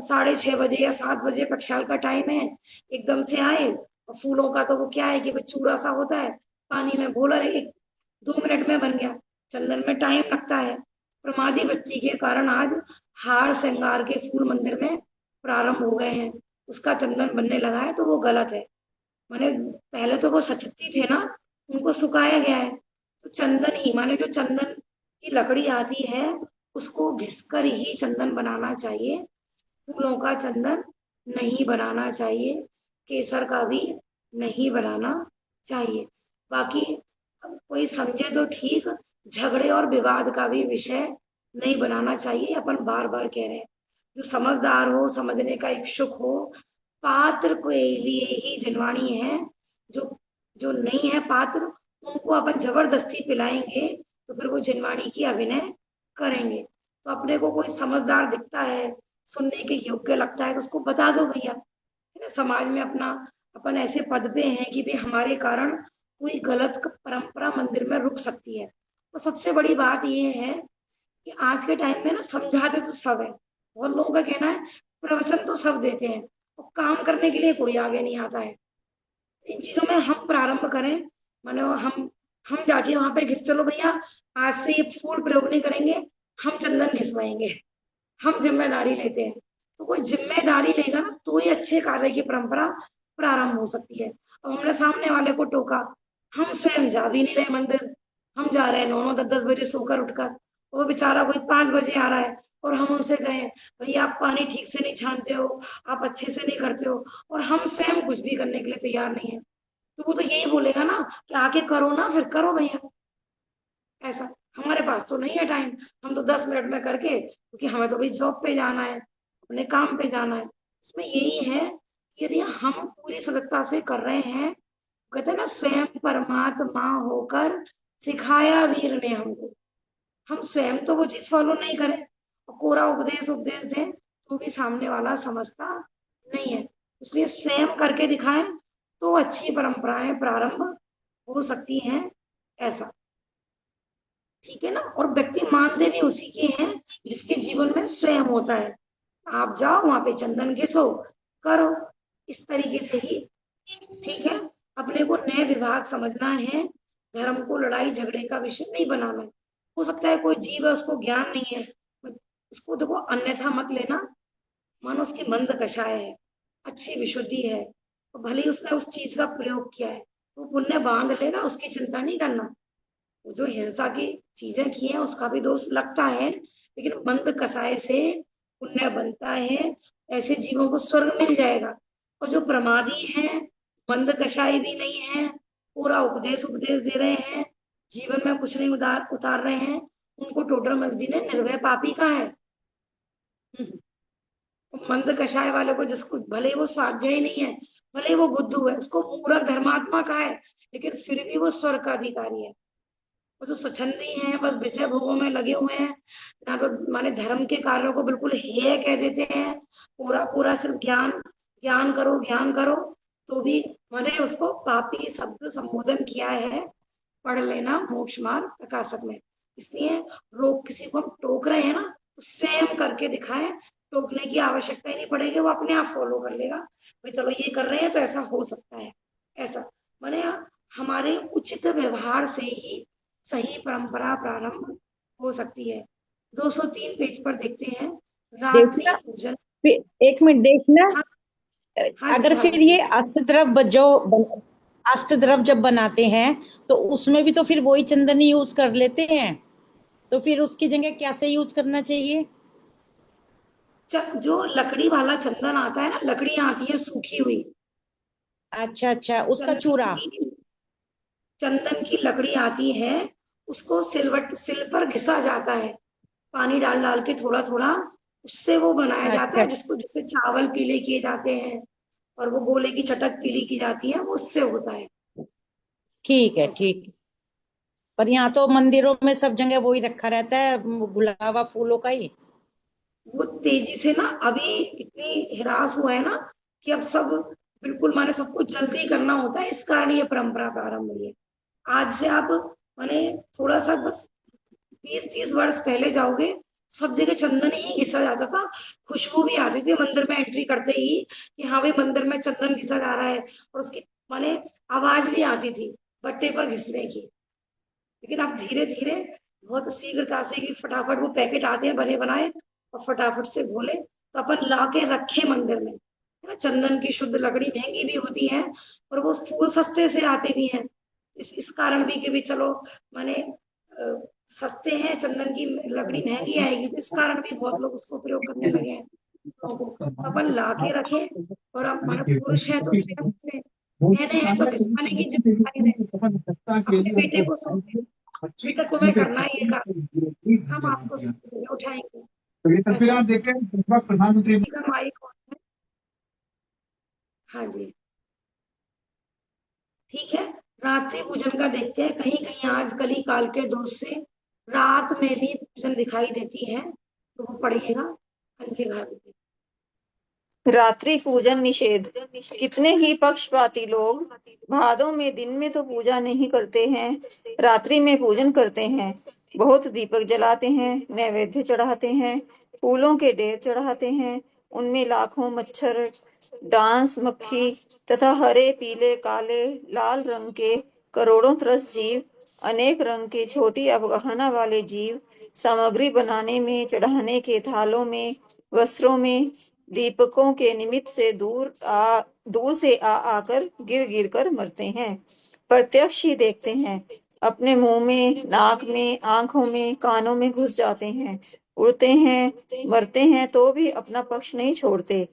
6:30 बजे या 7 बजे प्रक्षाल का टाइम है, एकदम से आए। और फूलों का तो वो क्या है कि वो चूरा सा होता है, पानी में घोला रहे, 1-2 मिनट में बन गया। चंदन में टाइम लगता है। प्रमादी वृत्ति के कारण आज हार श्रृंगार के फूल मंदिर में प्रारंभ हो गए हैं, उसका चंदन बनने लगा है, तो वो गलत है। माने पहले तो वो सचती थे ना, उनको सुखाया गया है। तो चंदन ही माने जो चंदन की लकड़ी आती है उसको घिसकर ही चंदन बनाना चाहिए, फूलों का चंदन नहीं बनाना चाहिए, केसर का भी नहीं बनाना चाहिए। बाकी कोई समझे तो ठीक, झगड़े और विवाद का भी विषय नहीं बनाना चाहिए। अपन बार बार कह रहे हैं जो समझदार हो, समझने का इच्छुक हो, पात्र के लिए ही जनवाणी है। जो जो नहीं है पात्र उनको अपन जबरदस्ती पिलाएंगे तो फिर वो जनवाणी की अभिनय करेंगे। तो अपने को कोई समझदार दिखता है, सुनने के योग्य लगता है तो उसको बता दो भैया, है ना। समाज में अपना अपन ऐसे पद पे हैं कि भाई हमारे कारण कोई गलत परंपरा मंदिर में रुक सकती है। तो सबसे बड़ी बात ये है कि आज के टाइम में ना समझाते तो सब है, बहुत लोगों का कहना है प्रवचन तो सब देते हैं और काम करने के लिए कोई आगे नहीं आता है। इन चीजों में हम प्रारंभ करें, मानो हम जाके वहां पे घिस चलो भैया, आज से ये फूल प्रयोग नहीं करेंगे, हम चंदन घिसवाएंगे, हम जिम्मेदारी लेते हैं। तो कोई जिम्मेदारी लेगा ना तो ही अच्छे कार्य की परंपरा प्रारंभ हो सकती है। अब हमने सामने वाले को टोका, हम स्वयं जा भी नहीं रहे मंदिर, हम जा रहे हैं 9-9 10-10 बजे सोकर उठकर, वो बेचारा कोई 5 बजे आ रहा है और हम उनसे कहें भैया आप पानी ठीक से नहीं छानते हो, आप अच्छे से नहीं करते हो, और हम स्वयं कुछ भी करने के लिए तैयार नहीं है, तो वो तो यही बोलेगा ना कि आके करो ना, फिर करो भैया। ऐसा हमारे पास तो नहीं है टाइम, हम तो 10 मिनट में करके, क्योंकि हमें तो भाई जॉब पे जाना है, अपने काम पे जाना है। इसमें यही है कि यदि हम पूरी सजगता से कर रहे हैं, कहते हैं ना स्वयं परमात्मा होकर सिखाया वीर ने हमको, हम स्वयं तो वो चीज फॉलो नहीं करें और कोरा उपदेश उपदेश दें तो भी सामने वाला समझता नहीं है। इसलिए स्वयं करके दिखाएं तो अच्छी परंपराएं प्रारंभ हो सकती हैं, ऐसा। ठीक है ना। और व्यक्ति मानते भी उसी के हैं जिसके जीवन में स्वयं होता है। आप जाओ वहां पे चंदन घिसो, करो, इस तरीके से ही ठीक है। अपने को नए विभाग समझना है, धर्म को लड़ाई झगड़े का विषय नहीं बनाना है। हो सकता है कोई जीव है उसको ज्ञान नहीं है, उसको देखो अन्यथा मत लेना, मानो उसकी मंद कषाय है, अच्छी विशुद्धि है, तो भले ही उसने उस चीज का प्रयोग किया है तो पुण्य बांध लेगा, उसकी चिंता नहीं करना। वो जो हिंसा की चीजें की हैं उसका भी दोष लगता है, लेकिन मंद कसाय से पुण्य बनता है, ऐसे जीवों को स्वर्ग मिल जाएगा। और जो प्रमादी हैं, मंद कसाई भी नहीं है, पूरा उपदेश उपदेश दे रहे हैं, जीवन में कुछ नहीं उतार रहे हैं, उनको टोडर मल जी ने निर्भय पापी कहा है। मंद कषाय वाले को, जिसको भले ही वो स्वाध्याय नहीं है, भले ही वो बुद्धू है, उसको मूर्ख धर्मात्मा कहा है, लेकिन फिर भी वो स्वर्ग का अधिकारी है। और जो स्वच्छंदी हैं बस विषय भोगों में लगे हुए हैं, ना तो माने धर्म के कार्यों को बिल्कुल हेय कह देते हैं, पूरा पूरा सिर्फ ज्ञान ज्ञान करो, तो भी माने उसको पापी शब्द संबोधन किया है, पढ़ लेना मोक्ष मार्ग प्रकाशक में। इसलिए रोग किसी को हम टोक रहे हैं ना, तो स्वयं करके दिखाएं, टोकने की आवश्यकता ही नहीं पड़ेगी, वो अपने आप फॉलो कर लेगा, भाई चलो ये कर रहे हैं तो ऐसा हो सकता है, ऐसा माने हमारे उचित व्यवहार से ही सही परंपरा प्रारंभ हो सकती है। 203 पेज पर देखते हैं, रात्रि देखना, पूजन। एक मिनट देखना। हाँ हाँ जी अगर हाँ फिर जी। ये अष्टद्रव जब बनाते हैं तो उसमें भी तो फिर वही चंदन यूज कर लेते हैं, तो फिर उसकी जगह कैसे यूज करना चाहिए? जो लकड़ी वाला चंदन आता है ना, लकड़ियां आती है सूखी हुई, अच्छा अच्छा, उसका चंदन चूरा। की चंदन की लकड़ी आती है, उसको सिल पर घिसा जाता है, पानी डाल डाल के थोड़ा थोड़ा, उससे वो बनाया जाता अच्छा, है, जिसको जिससे चावल पीले किए जाते हैं और वो गोले की चटक पीली की जाती है, वो उससे होता है। ठीक है ऐसा ठीक। पर यहाँ तो मंदिरों में सब जगह वही रखा रहता है, गुलाबा फूलों का ही। वो तेजी से ना अभी इतनी हिरास हुआ है ना, कि अब सब बिल्कुल माने सब कुछ जल्दी करना होता है, इस कारण ये परंपरा प्रारंभ हुई है। आज से आप माने थोड़ा सा बस 20-30 वर्ष पहले जाओगे, सब जगह चंदन ही घिसा जाता था, खुशबू भी आती थी मंदिर में एंट्री करते ही, कि हाँ भाई मंदिर में चंदन घिसा जा रहा है, और उसकी माने आवाज भी आती थी बट्टे पर घिसने की। लेकिन अब धीरे धीरे बहुत शीघ्रता से कि फटाफट वो पैकेट आते हैं बने बनाए, और फटाफट से घोले, तो अपन ला के रखे मंदिर में, है ना। चंदन की शुद्ध लकड़ी महंगी भी होती है, और वो फूल सस्ते से आते भी हैं, इस कारण भी कि भी चलो माने सस्ते हैं, चंदन की लकड़ी महंगी आएगी, तो इस कारण भी बहुत लोग उसको प्रयोग करने लगे हैं। तो अपन ला के रखें, और अब माने पुरुष है तो स्वयं से, बहने हैं तो घिसवाने की जिम्मेदारी रहे, अपने बेटे को सौंपे, बेटा तुम्हें करना है ये काम, हम आपको से उठाएंगे। ऐसा किसी का माइक ऑन है? हाँ जी, ठीक है। रात्रि पूजन का देखते हैं, कहीं कहीं आज कली काल के दोष से रात में भी पूजन दिखाई देती है, तो वो पढ़िएगा अंतिम भाग में। रात्रि पूजन निषेध। कितने ही पक्षपाती लोग भादों में दिन में तो पूजा नहीं करते हैं, रात्रि में पूजन करते हैं। बहुत दीपक जलाते हैं, नैवेद्य चढ़ाते हैं, फूलों के ढेर चढ़ाते हैं, उनमें लाखों मच्छर, डांस मक्खी तथा हरे पीले काले लाल रंग के करोड़ों त्रस्त जीव, अनेक रंग के छोटी अवगाहना वाले जीव, सामग्री बनाने में, चढ़ाने के थालों में, वस्त्रों में, दीपकों के निमित्त से दूर से आकर गिर गिर कर मरते हैं। प्रत्यक्ष ही देखते हैं, अपने मुंह में, नाक में, आंखों में, कानों में घुस जाते हैं, उड़ते हैं, मरते हैं तो भी अपना पक्ष नहीं छोड़ते।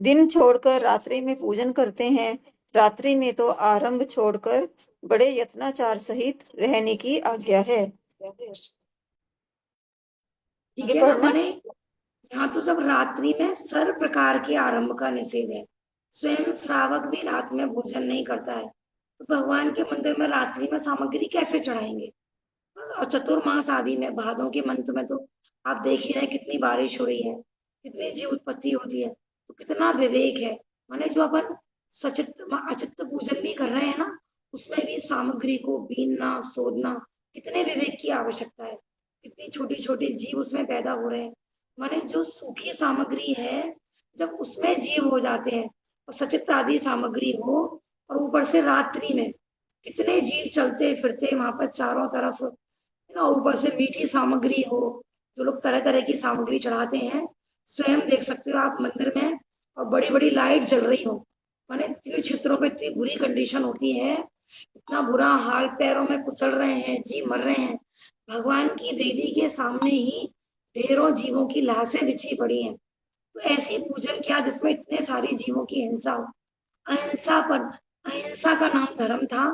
दिन छोड़कर रात्रि में पूजन करते हैं, रात्रि में तो आरंभ छोड़कर बड़े यत्नाचार सहित रहने की आज्ञा है। ठीक है ना, माने यहाँ तो जब रात्रि में सर्व प्रकार के आरंभ का निषेध है, स्वयं श्रावक भी रात में भोजन नहीं करता है, तो भगवान के मंदिर में रात्रि में सामग्री कैसे चढ़ाएंगे। और चतुर्मास आदि में भादों के मंथ में तो आप देख ही रहे हैं कितनी बारिश हो रही है, कितनी जीव उत्पत्ति होती है, तो कितना विवेक है। माने जो अपन सचित अचित पूजन भी कर रहे हैं ना, उसमें भी सामग्री को बीनना सोधना, कितने विवेक की आवश्यकता है, कितनी छोटी छोटी जीव उसमें पैदा हो रहे हैं। माने जो सूखी सामग्री है, जब उसमें जीव हो जाते हैं, और सचित आदि सामग्री हो, और ऊपर से रात्रि में कितने जीव चलते फिरते वहां पर चारों तरफ, है ना, ऊपर से मीठी सामग्री हो, जो लोग तरह तरह की सामग्री चढ़ाते हैं, स्वयं देख सकते हो आप मंदिर में, और बड़ी बड़ी लाइट जल रही हो, माने तीर्थ क्षेत्रों पे इतनी बुरी कंडीशन होती है, इतना बुरा हाल, पैरों में कुचल रहे हैं, जीव मर रहे हैं, भगवान की वेदी के सामने ही ढेरों जीवों की लाशें बिछी पड़ी हैं, तो ऐसी पूजन क्या जिसमें इतने सारी जीवों की हिंसा हो। अहिंसा पर, अहिंसा का नाम धर्म था,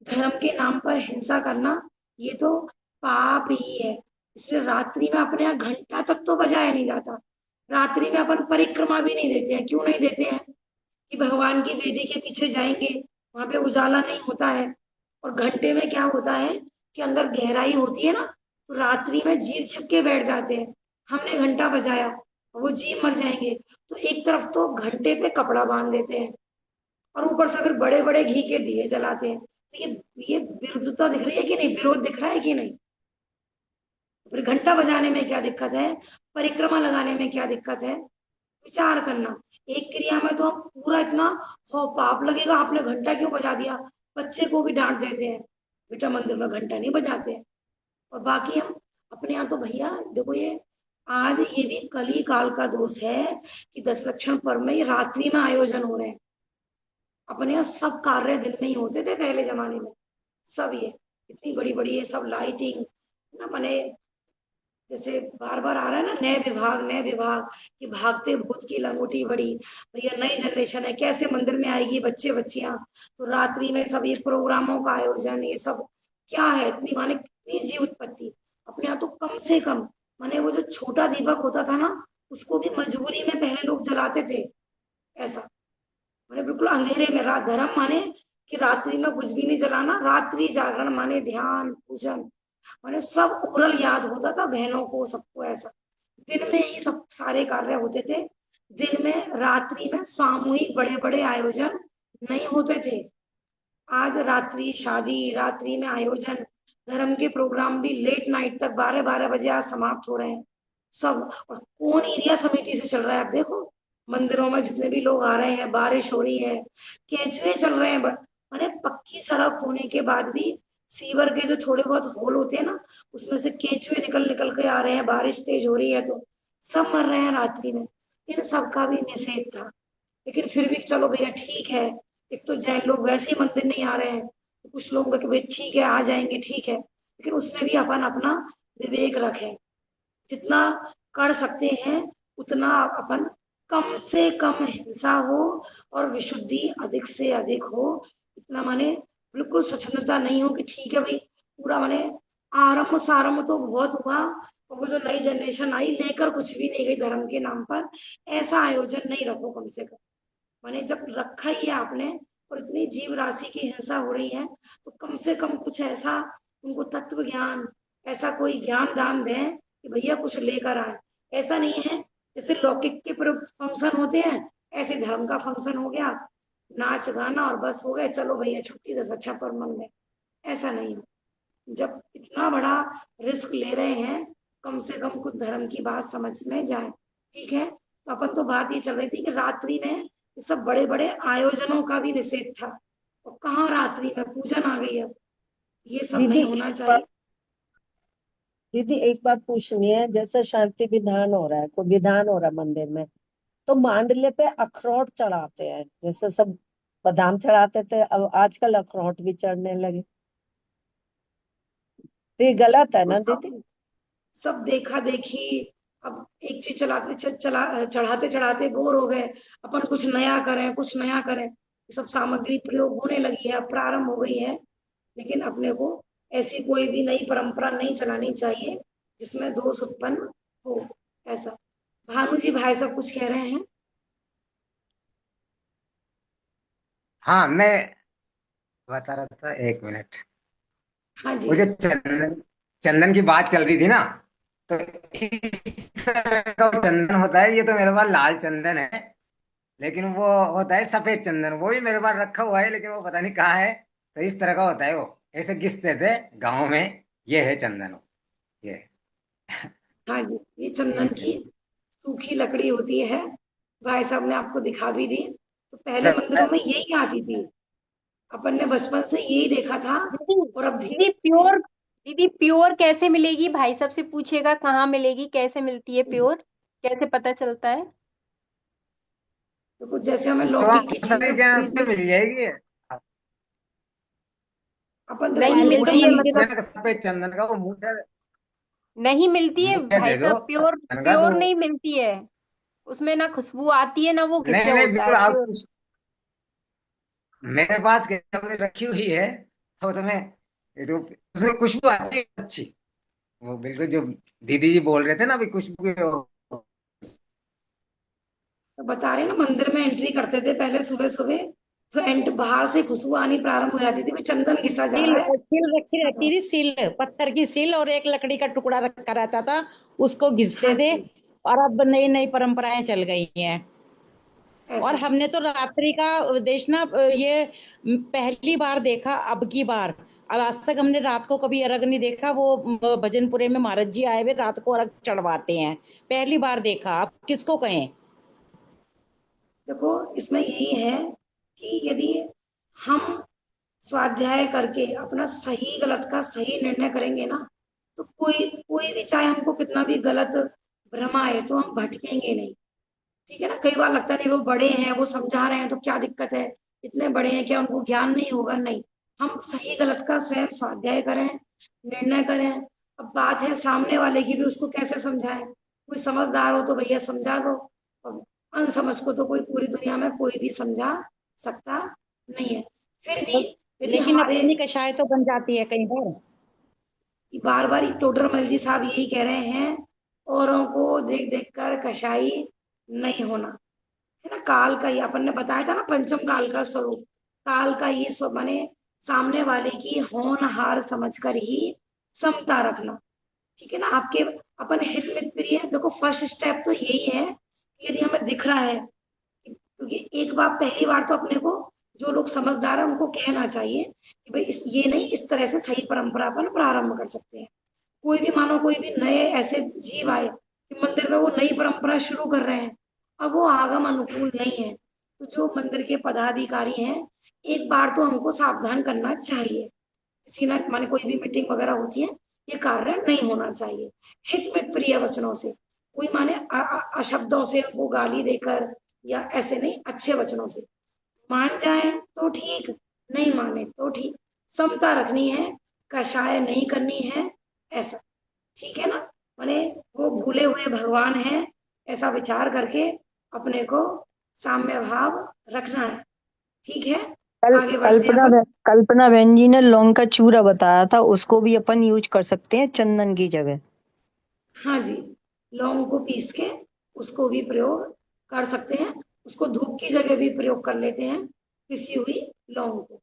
धर्म के नाम पर हिंसा करना ये तो पाप ही है। इसलिए रात्रि में अपने यहाँ घंटा तक तो बजाया नहीं जाता, रात्रि में अपन परिक्रमा भी नहीं देते हैं। क्यों नहीं देते हैं, कि भगवान की वेदी के पीछे जाएंगे, वहां पे उजाला नहीं होता है, और घंटे में क्या होता है के अंदर गहराई होती है ना, तो रात्रि में जीव छिपके बैठ जाते हैं। हमने घंटा बजाया, वो जीव मर जाएंगे, तो एक तरफ तो घंटे पे कपड़ा बांध देते हैं और ऊपर से फिर बड़े बड़े घी के दिए जलाते हैं। तो ये विरुद्धता दिख रही है कि नहीं, विरोध दिख रहा है कि नहीं? फिर घंटा बजाने में क्या दिक्कत है, परिक्रमा लगाने में क्या दिक्कत है? विचार करना। एक क्रिया में तो हम पूरा इतना हो पाप लगेगा, आपने घंटा क्यों बजा दिया, बच्चे को भी डांट देते हैं, बेटा मंदिर में घंटा नहीं बजाते हैं। और बाकी हम अपने यहाँ तो भैया देखो, ये आज ये भी कली काल का दोष है कि दशलक्षण पर्व में ये रात्रि में आयोजन हो रहे हैं। अपने यहाँ सब कार्य दिन में ही होते थे पहले जमाने में। सब ये इतनी बड़ी बड़ी ये सब लाइटिंग ना, माने जैसे बार बार आ रहा है ना, नए विभाग कि भागते भूत की लंगोटी बड़ी। भैया नई जनरेशन है, कैसे मंदिर में आएगी बच्चे बच्चियां, तो रात्रि में सब ये प्रोग्रामों का आयोजन, ये सब क्या है, इतनी माने कितनी जीव उत्पत्ति। अपने यहाँ तो कम से कम माने वो जो छोटा दीपक होता था ना, उसको भी मजबूरी में पहले लोग जलाते थे। ऐसा माने बिल्कुल अंधेरे में, रात धर्म माने कि रात्रि में कुछ भी नहीं जलाना, रात्रि जागरण माने ध्यान पूजन, माने सब ओरल याद होता था बहनों को सबको। ऐसा दिन में ही सब सारे कार्य होते थे, दिन में रात्रि में सामूहिक बड़े बड़े आयोजन नहीं होते थे। आज रात्रि शादी, रात्रि में आयोजन, धर्म के प्रोग्राम भी लेट नाइट तक 12-12 बजे आज समाप्त हो रहे हैं सब। और कौन एरिया समिति से चल रहा है, आप देखो मंदिरों में जितने भी लोग आ रहे हैं, बारिश हो रही है, केंचुए चल रहे हैं, माने पक्की सड़क होने के बाद भी सीवर के जो थोड़े बहुत होल होते हैं ना, उसमें से केंचुए निकल निकल के आ रहे हैं, बारिश तेज हो रही है तो सब मर रहे हैं रात्रि में। इन सबका भी निषेध था, लेकिन फिर भी चलो भैया ठीक है। एक तो जैन लोग वैसे ही मंदिर नहीं आ रहे हैं, तो कुछ लोग कि भाई ठीक है आ जाएंगे, ठीक है, लेकिन उसमें भी अपन अपना विवेक रखें। जितना कर सकते हैं उतना अपन, कम से कम हिंसा हो और विशुद्धि अधिक से अधिक हो। इतना माने बिल्कुल स्वच्छंदता नहीं हो कि ठीक है भाई पूरा माने आरंभ सारंभ तो बहुत हुआ, और वो जो नई जनरेशन आई लेकर कुछ भी नहीं गई धर्म के नाम पर, ऐसा आयोजन नहीं रखो कम से कम। माने जब रखा ही है आपने और इतनी जीव राशि की हिंसा हो रही है, तो कम से कम कुछ ऐसा उनको तत्व ज्ञान, ऐसा कोई ज्ञान दान दें कि भैया कुछ लेकर आए। ऐसा नहीं है जैसे लौकिक के फंक्शन होते हैं, ऐसे धर्म का फंक्शन हो गया, नाच गाना और बस हो गए, चलो भैया छुट्टी 10 अच्छा पर मन में। ऐसा नहीं हो। जब इतना बड़ा रिस्क ले रहे हैं, कम से कम कुछ धर्म की बात समझ में जाए। ठीक है, तो अपन तो बात ये चल रही थी कि रात्रि में ये सब बड़े बड़े आयोजनों का भी निषेध था, और कहाँ रात्रि में पूजन आ गई है, ये सब दीदी नहीं होना चाहिए। दीदी एक बात पूछनी है, जैसे शांति विधान हो रहा है, कोई विधान हो रहा है मंदिर में, तो मांडल्य पे अखरोट चढ़ाते हैं, जैसे सब बादाम चढ़ाते थे, अब आजकल अखरोट भी चढ़ने लगे, तो ये गलत है तो ना दीदी? सब सब देखा देखी, अब एक चीज चढ़ाते चढ़ाते बोर हो गए, अपन कुछ नया करें कुछ नया करें, ये सब सामग्री प्रयोग होने लगी है, प्रारंभ हो गई है। लेकिन अपने को ऐसी कोई भी नई परंपरा नहीं चलानी चाहिए जिसमें दोष उत्पन्न हो। ऐसा भानु जी भाई सब कुछ कह रहे हैं। हाँ, मैं बता रहा था, एक मिनट। हाँ जी। वो जो चंदन चंदन की बात चल रही थी ना, तो इस तरह का वो चंदन होता है, ये तो मेरे पास लाल चंदन है, लेकिन वो होता है सफेद चंदन, वो भी मेरे पास रखा हुआ है, लेकिन वो पता नहीं कहाँ है। तो इस तरह का होता है वो, ऐसे घिसते थे गाँव में, ये है चंदन, ये। हाँ जी, ये चंदन की सूखी लकड़ी होती है, भाई साहब ने आपको दिखा भी दी। तो पहले मंदिरों में यही आती थी, अपन ने बचपन से यही देखा था। दीदी और अब धीरे दीदी प्योर दीदी प्योर कैसे मिलेगी? भाई साहब से पूछेगा कहाँ मिलेगी, कैसे मिलती है प्योर, कैसे पता चलता है? तो कुछ जैसे हमें तो लौकी की सभी चीजें के यहाँ से खरीदनी, मिल जाएगी। अपन देखो नहीं वो मिलती वही है लोकल, मतलब, है सफेद चंदन का, वो मूठा नहीं मिलती है मूठा भाई दे दो साहब, प्योर चंदन का तो। प्योर नहीं मिलती है। उसमें ना खुशबू आती है ना वो घिसा नहीं नहीं, होता बिल्कुल है आप प्योर। मेरे पास किताबें रखी हुई है, तो तुम्हें ये तो उसमें खुशबू आती है अच्छी। वो बिल्कुल जो दीदी जी बोल रहे थे ना अभी, खुशबू की तो बता रहे ना मंदिर में एंट्री करते थे पहले सुबह सुबह, वेंट बाहर से खुशबू आनी प्रारंभ हो जाती थी, भाई चंदन घिसा जा सील रहा है। सील रखी रहती थी, सील पत्थर की सील और एक लकड़ी का टुकड़ा रखा रहता था, उसको घिसते हाँ थे। जी, और अब नई नई परंपराएं चल गई हैं। और ऐसा। हमने तो रात्रि का देश ना ये पहली बार देखा अब की बार। अब आज तक हमने रात को कभी अर्घ नहीं देखा। वो भजनपुरे में महाराज जी आए हुए रात को अर्घ चढ़वाते हैं, पहली बार देखा। आप किसको कहें? देखो इसमें यही है कि यदि हम स्वाध्याय करके अपना सही गलत का सही निर्णय करेंगे ना, तो कोई कोई भी चाहे हमको कितना भी गलत भ्रम आए तो हम भटकेंगे नहीं। ठीक है ना, कई बार लगता है नहीं वो बड़े हैं, वो समझा रहे हैं तो क्या दिक्कत है, इतने बड़े हैं क्या उनको ज्ञान नहीं होगा? नहीं, हम सही गलत का स्वयं स्वाध्याय करें, निर्णय करें। अब बात है सामने वाले की भी, उसको कैसे समझाएं? कोई समझदार हो तो भैया समझा दो, और अनसमझ को तो कोई पूरी दुनिया में कोई भी समझा सकता नहीं है। फिर भी यदि लेकिन हमारे अपनी कषाय तो बन जाती है कई बार। बार बार टोडरमल जी साहब यही कह रहे हैं, औरों को देख देख कर कसाई नहीं होना। है ना, काल का ही अपन ने बताया था ना, पंचम काल का स्वरूप, काल का ही माने सामने वाले की होनहार समझकर ही समता रखना। ठीक है ना, आपके अपन हित में प्रिय, देखो फर्स्ट स्टेप तो यही है कि यदि हमें दिख रहा है, क्योंकि एक बार पहली बार तो अपने को जो लोग समझदार है उनको कहना चाहिए कि भाई ये नहीं, इस तरह से सही परंपरा अपन प्रारंभ कर सकते हैं। कोई भी मानो कोई भी नए ऐसे जीव आए कि मंदिर में वो नई परंपरा शुरू कर रहे हैं और वो आगम अनुकूल नहीं है, तो जो मंदिर के पदाधिकारी हैं, एक बार तो हमको सावधान करना चाहिए। किसी ना माने कोई भी मीटिंग वगैरह होती है, ये कार्य नहीं होना चाहिए। हित में प्रिय वचनों से, कोई माने अशब्दों से वो गाली देकर या ऐसे नहीं, अच्छे वचनों से मान जाए तो ठीक, नहीं माने तो ठीक। समता रखनी है, कषाय नहीं करनी है, ऐसा। ठीक है ना, माने वो भूले हुए भगवान है, ऐसा विचार करके अपने को साम्य भाव रखना है। ठीक है, आगे बढ़ते हैं अपन। कल्पना बहन जी ने लौंग का चूरा बताया था, उसको भी अपन यूज कर सकते हैं चंदन की जगह। हाँ जी, लौंग को पीस के उसको भी प्रयोग कर सकते हैं, उसको धूप की जगह भी प्रयोग कर लेते हैं, पिसी हुई लौंग को।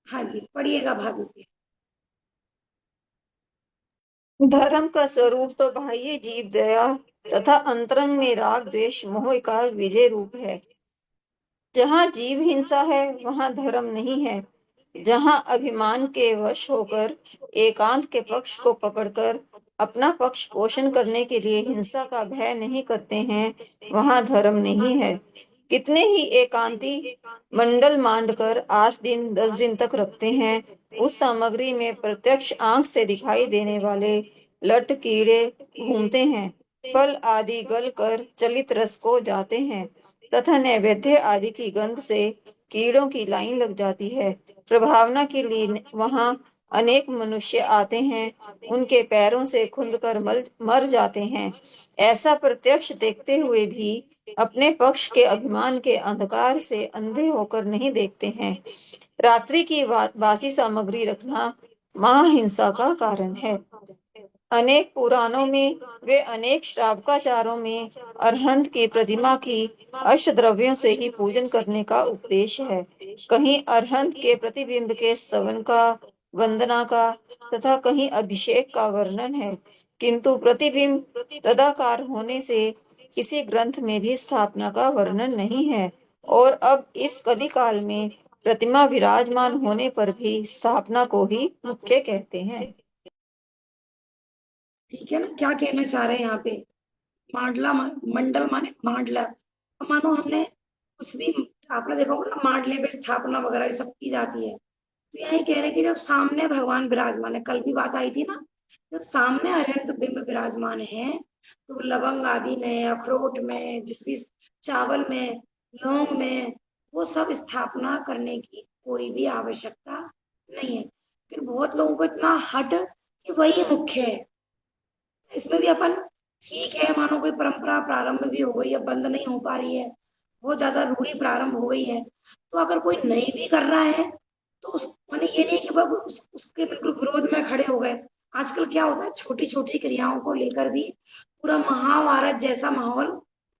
हाँ जी, पढ़िएगा भाभी जी। धर्म का स्वरूप तो बाह्य जीव दया तथा अंतरंग में राग द्वेष मोह का विजय रूप है। जहाँ जीव हिंसा है वहाँ धर्म नहीं है। जहाँ अभिमान के वश होकर एकांत के पक्ष को पकड़कर अपना पक्ष पोषण करने के लिए हिंसा का भय नहीं करते हैं, वहाँ धर्म नहीं है। कितने ही एकांती मंडल मांड कर 8 दिन 10 दिन तक रखते हैं। उस सामग्री में प्रत्यक्ष आंख से दिखाई देने वाले लट कीड़े घूमते हैं। फल आदि गल कर चलित रस को जाते हैं तथा नैवेद्य आदि की गंध से कीड़ों की लाइन लग जाती है। प्रभावना के लिए वहां अनेक मनुष्य आते हैं, उनके पैरों से खुंदकर मर जाते हैं। ऐसा प्रत्यक्ष देखते हुए भी अपने पक्ष के अभिमान के अंधकार से अंधे होकर नहीं देखते हैं। रात्रि की बासी सामग्री रखना महाहिंसा का कारण है। अनेक पुराणों में वे अनेक श्रावकाचारों में अरहंत की प्रतिमा की अष्टद्रव्यों से ही पूजन करने का उपदेश है। कहीं अरहंत के प्रतिबिंब के स्तवन का, वंदना का तथा कहीं अभिषेक का वर्णन है, किंतु प्रतिबिंब तदाकार होने से किसी ग्रंथ में भी स्थापना का वर्णन नहीं है। और अब इस कली काल में प्रतिमा विराजमान होने पर भी स्थापना को ही मुख्य कहते हैं। ठीक है ना, क्या कहना चाह रहे हैं यहाँ पे? मांडला मंडल माने मांडला। अब मानो हमने कुछ भी, आपने देखा होगा ना मांडले पे स्थापना वगैरह ये सब की जाती है, तो यही कह रहे हैं कि जब सामने भगवान विराजमान है, कल भी बात आई थी ना, जब सामने अनंत बिंब विराजमान है, तो लवंग आदि में, अखरोट में, जिस भी चावल में, लौंग में, वो सब स्थापना करने की कोई भी आवश्यकता नहीं है। फिर बहुत लोगों को इतना हट कि वही मुख्य है। इसमें भी अपन ठीक है, मानो कोई परंपरा प्रारंभ भी हो गई है, बंद नहीं हो पा रही है, बहुत ज्यादा रूढ़ी प्रारंभ हो गई है, तो अगर कोई नहीं भी कर रहा है तो उस माने ये नहीं कि बाबू उसके बिल्कुल विरोध में खड़े हो गए। आजकल क्या होता है, छोटी छोटी क्रियाओं को लेकर भी पूरा महाभारत जैसा माहौल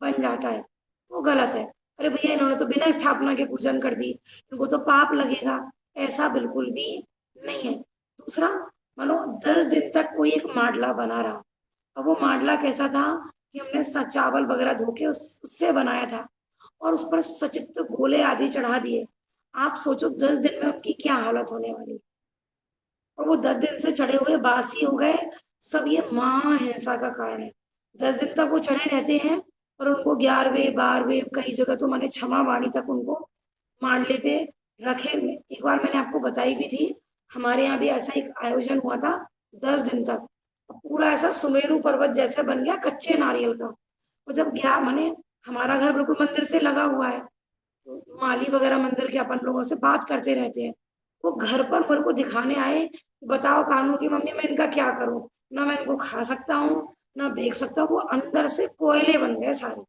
बन जाता है, वो गलत है। अरे भैया इन्होंने तो बिना स्थापना के पूजन कर दी, इनको तो पाप लगेगा। ऐसा बिल्कुल भी नहीं है। दूसरा, मानो 10 दिन तक कोई एक माडला बना रहा। अब वो माडला कैसा था कि हमने चावल वगैरह धो के उससे बनाया था, और उस पर सचित्र गोले आदि चढ़ा दिए। आप सोचो 10 दिन में उनकी क्या हालत होने वाली। और वो 10 दिन से चढ़े हुए बासी हो गए। सब ये महा हिंसा का कारण है। 10 दिन तक वो चढ़े रहते हैं, और उनको 11वें 12वें कई जगह तो मैंने क्षमा वाणी तक उनको मांडले पे रखे हुए। एक बार मैंने आपको बताई भी थी, हमारे यहाँ भी ऐसा एक आयोजन हुआ था। 10 दिन तक पूरा ऐसा सुमेरु पर्वत जैसे बन गया कच्चे नारियल का। और जब गया मैंने, हमारा घर बिल्कुल मंदिर से लगा हुआ है, तो माली वगैरह मंदिर के अपन लोगों से बात करते रहते हैं। वो घर पर मेरे को दिखाने आए, बताओ कानू की मम्मी मैं इनका क्या करूं, ना मैं इनको खा सकता हूँ ना बेच सकता हूँ। वो अंदर से कोयले बन गए सारे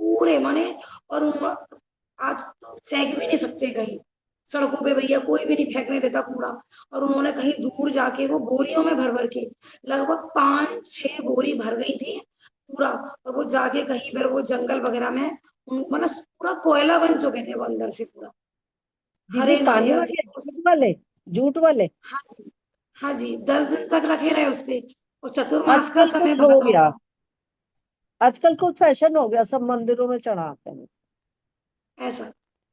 पूरे माने। और आज तो फेंक भी नहीं सकते कहीं, सड़कों पे भैया कोई भी नहीं फेंकने देता कूड़ा। और उन्होंने कहीं दूर जाके वो बोरियों में भर भर के, लगभग 5-6 बोरी भर गई थी पूरा। और वो जाके कहीं पर वो जंगल वगैरह में मतलब पूरा कोयला बन चुके थे वो अंदर से पूरा। दीदी हरे पानी नारियल थे वाले, जूट वाले, जूट वाले। हाँ जी, हाँ जी, 10 दिन तक रखे रहे उस पे। और चतुर्मास का आजकल समय कुछ हो भरा गया, हुआ। आजकल कुछ फैशन हो गया, सब मंदिरों में चढ़ाते हैं। ऐसा,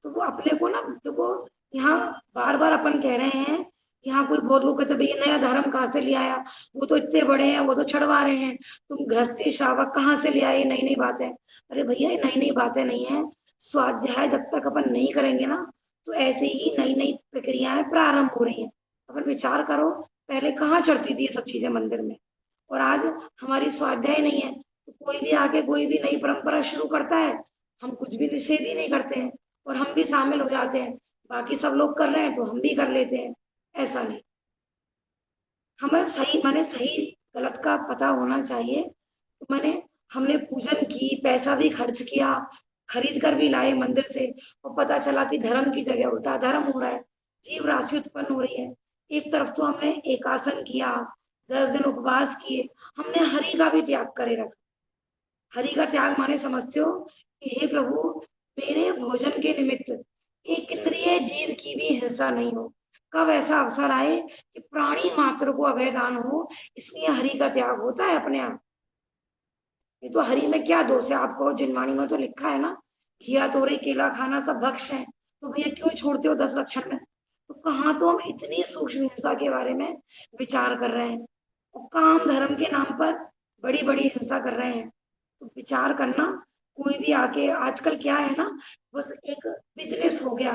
तो वो अपने को ना देखो, यहाँ बार बार अपन कह रहे हैं, यहाँ कोई बहुत लोग कहते हैं भैया नया धर्म कहाँ से ले आया, वो तो इतने बड़े हैं, वो तो चढ़वा रहे हैं, तुम गृहस्थी श्रावक कहाँ से ले आए, नई नई बातें। अरे भैया ये नई नई बातें नहीं है। स्वाध्याय जब तक अपन नहीं करेंगे ना, तो ऐसे ही नई नई प्रक्रियाएं प्रारंभ हो रही हैं। अपन विचार करो, पहले कहाँ चढ़ती थी ये सब चीजें मंदिर में, और आज हमारी स्वाध्याय नहीं है, तो कोई भी आके कोई भी नई परंपरा शुरू करता है, हम कुछ भी निषेध ही नहीं करते हैं, और हम भी शामिल हो जाते हैं। बाकी सब लोग कर रहे हैं तो हम भी कर लेते हैं। ऐसा नहीं, हमें सही माने सही गलत का पता होना चाहिए। तो मैंने हमने पूजन की, पैसा भी खर्च किया, खरीद कर भी लाए मंदिर से, और पता चला कि धर्म की जगह उल्टा धर्म हो रहा है, जीव राशि उत्पन्न हो रही है। एक तरफ तो हमने एकासन किया, 10 दिन उपवास किए, हमने हरि का भी त्याग करे रखा। हरि का त्याग माने समझते हो कि हे प्रभु, मेरे भोजन के निमित्त एक इंद्रिय जीव की भी हिंसा नहीं हो। कब ऐसा अवसर आए कि प्राणी मात्र को अभयदान हो, इसलिए हरि का त्याग होता है अपने आप। ये तो हरि में क्या दोष है, आपको जिनवाणी में तो लिखा है ना, घिया तोरे केला खाना सब भक्ष है, तो भैया क्यों छोड़ते हो 10 लक्षण में। तो कहाँ तो हम इतनी सूक्ष्म हिंसा के बारे में विचार कर रहे हैं, और काम धर्म के नाम पर बड़ी बड़ी हिंसा कर रहे हैं। तो विचार करना, कोई भी आके आजकल क्या है ना, बस एक बिजनेस हो गया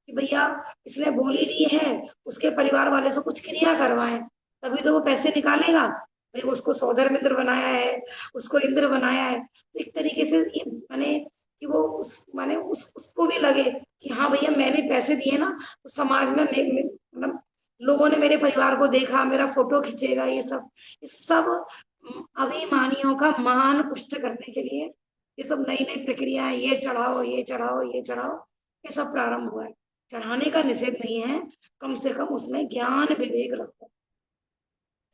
कि भैया इसने बोली ली है, उसके परिवार वाले से कुछ क्रिया करवाएं, तभी तो वो पैसे निकालेगा। भाई उसको सौदर मित्र बनाया है, उसको इंद्र बनाया है, तो एक तरीके से ये माने कि वो उस माने उसको भी लगे कि हाँ भैया मैंने पैसे दिए ना, तो समाज में मतलब लोगों ने मेरे परिवार को देखा, मेरा फोटो खींचेगा। ये सब अभिमानियों का मान पुष्ट करने के लिए ये सब नई नई प्रक्रियाएं, ये चढ़ाओ ये चढ़ाओ ये चढ़ाओ, ये सब प्रारंभ हुआ है। चढ़ाने का निषेध नहीं है, कम से कम उसमें ज्ञान विवेक रखो,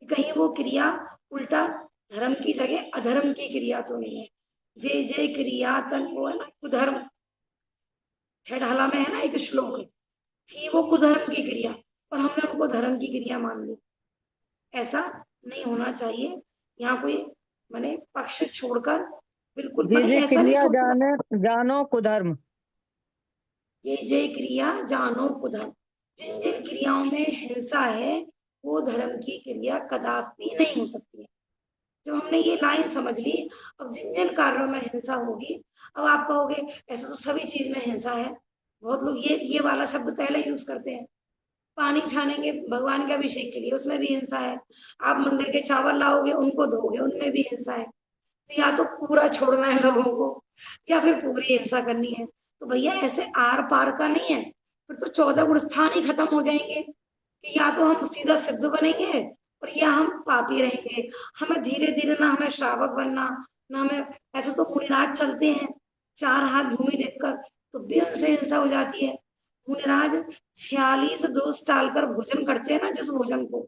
कहीं वो क्रिया उल्टा धर्म की जगह अधर्म की क्रिया तो नहीं है। जय जय क्रिया तन वो है ना कुधर्म, छेड़ाला में है ना एक श्लोक, थी वो कुधर्म की क्रिया, और हमने उनको धर्म की क्रिया मान ली। ऐसा नहीं होना चाहिए। यहाँ कोई मैंने पक्ष छोड़कर बिल्कुल मैंने दीदी ऐसा नहीं क्रिया सोचना, जानो कुधर्म। जय जय क्रिया जानो कुधर्म। जिन जिन क्रियाओं में हिंसा है वो धर्म की क्रिया कदापि नहीं हो सकती है। जब हमने ये लाइन समझ ली, अब जिन जिन कार्यों में हिंसा होगी, अब आप कहोगे ऐसा तो सभी चीज में हिंसा है। बहुत लोग ये वाला शब्द पहले यूज करते हैं। पानी छानेंगे भगवान के अभिषेक के लिए, उसमें भी हिंसा है। आप मंदिर के चावल लाओगे उनको धोगे, उनमें भी हिंसा है। तो या तो पूरा छोड़ना है लोगों को, या फिर पूरी हिंसा करनी है। तो भैया ऐसे आर पार का नहीं है, फिर तो 14 गुण स्थान ही खत्म हो जाएंगे कि या तो हम सीधा सिद्ध बनेंगे और या हम पापी रहेंगे। हमें धीरे धीरे ना हमें श्रावक बनना, ना हमें, ऐसे तो मुनिराज चलते हैं 4 हाथ भूमि देखकर, तो भी उनसे हिंसा हो जाती है। मुनिराज 46 दोष टालकर भोजन करते हैं ना, जिस भोजन को,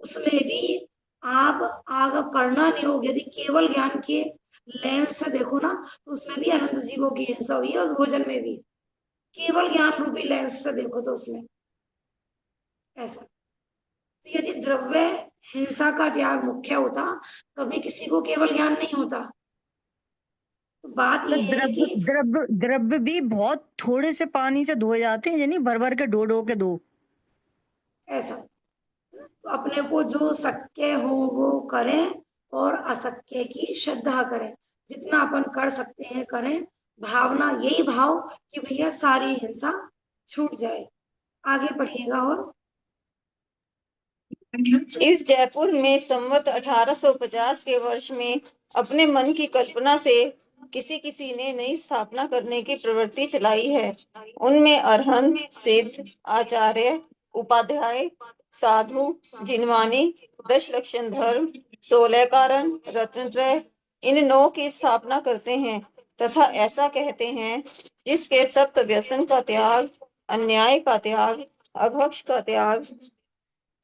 उसमें भी आप आग करना नहीं होगी यदि केवल ज्ञान किए, लेंस से देखो ना, तो उसमें भी अनंत जीवों की हिंसा हुई है, उस भोजन में भी। केवल ज्ञान रूपी लेंस से देखो तो उसमें ऐसा। तो यदि द्रव्य हिंसा का त्याग मुख्य होता, कभी किसी को केवल ज्ञान नहीं होता। तो बात तो ये है द्रव्य कि द्रव्य द्रव्य भी बहुत थोड़े से पानी से धोए जाते हैं, यानी भर भर के डो के दो। ऐसा, तो अपने को जो शक्य हो वो करें, और अशक्य की श्रद्धा करें। जितना अपन कर सकते हैं करें, भावना यही भाव कि भैया सारी हिंसा छूट जाए। आगे पढ़िएगा। और इस जयपुर में संवत 1850 के वर्ष में अपने मन की कल्पना से किसी किसी ने नई स्थापना करने की प्रवृत्ति चलाई है। उनमें अरहंत, सिद्ध, आचार्य, उपाध्याय, साधु, जिनवानी, दश लक्षण धर्म, 16 कारण, रत्नत्रय, इन 9 की स्थापना करते हैं तथा ऐसा कहते हैं, जिसके सप्त व्यसन का त्याग, अन्याय का त्याग, अभक्ष का त्याग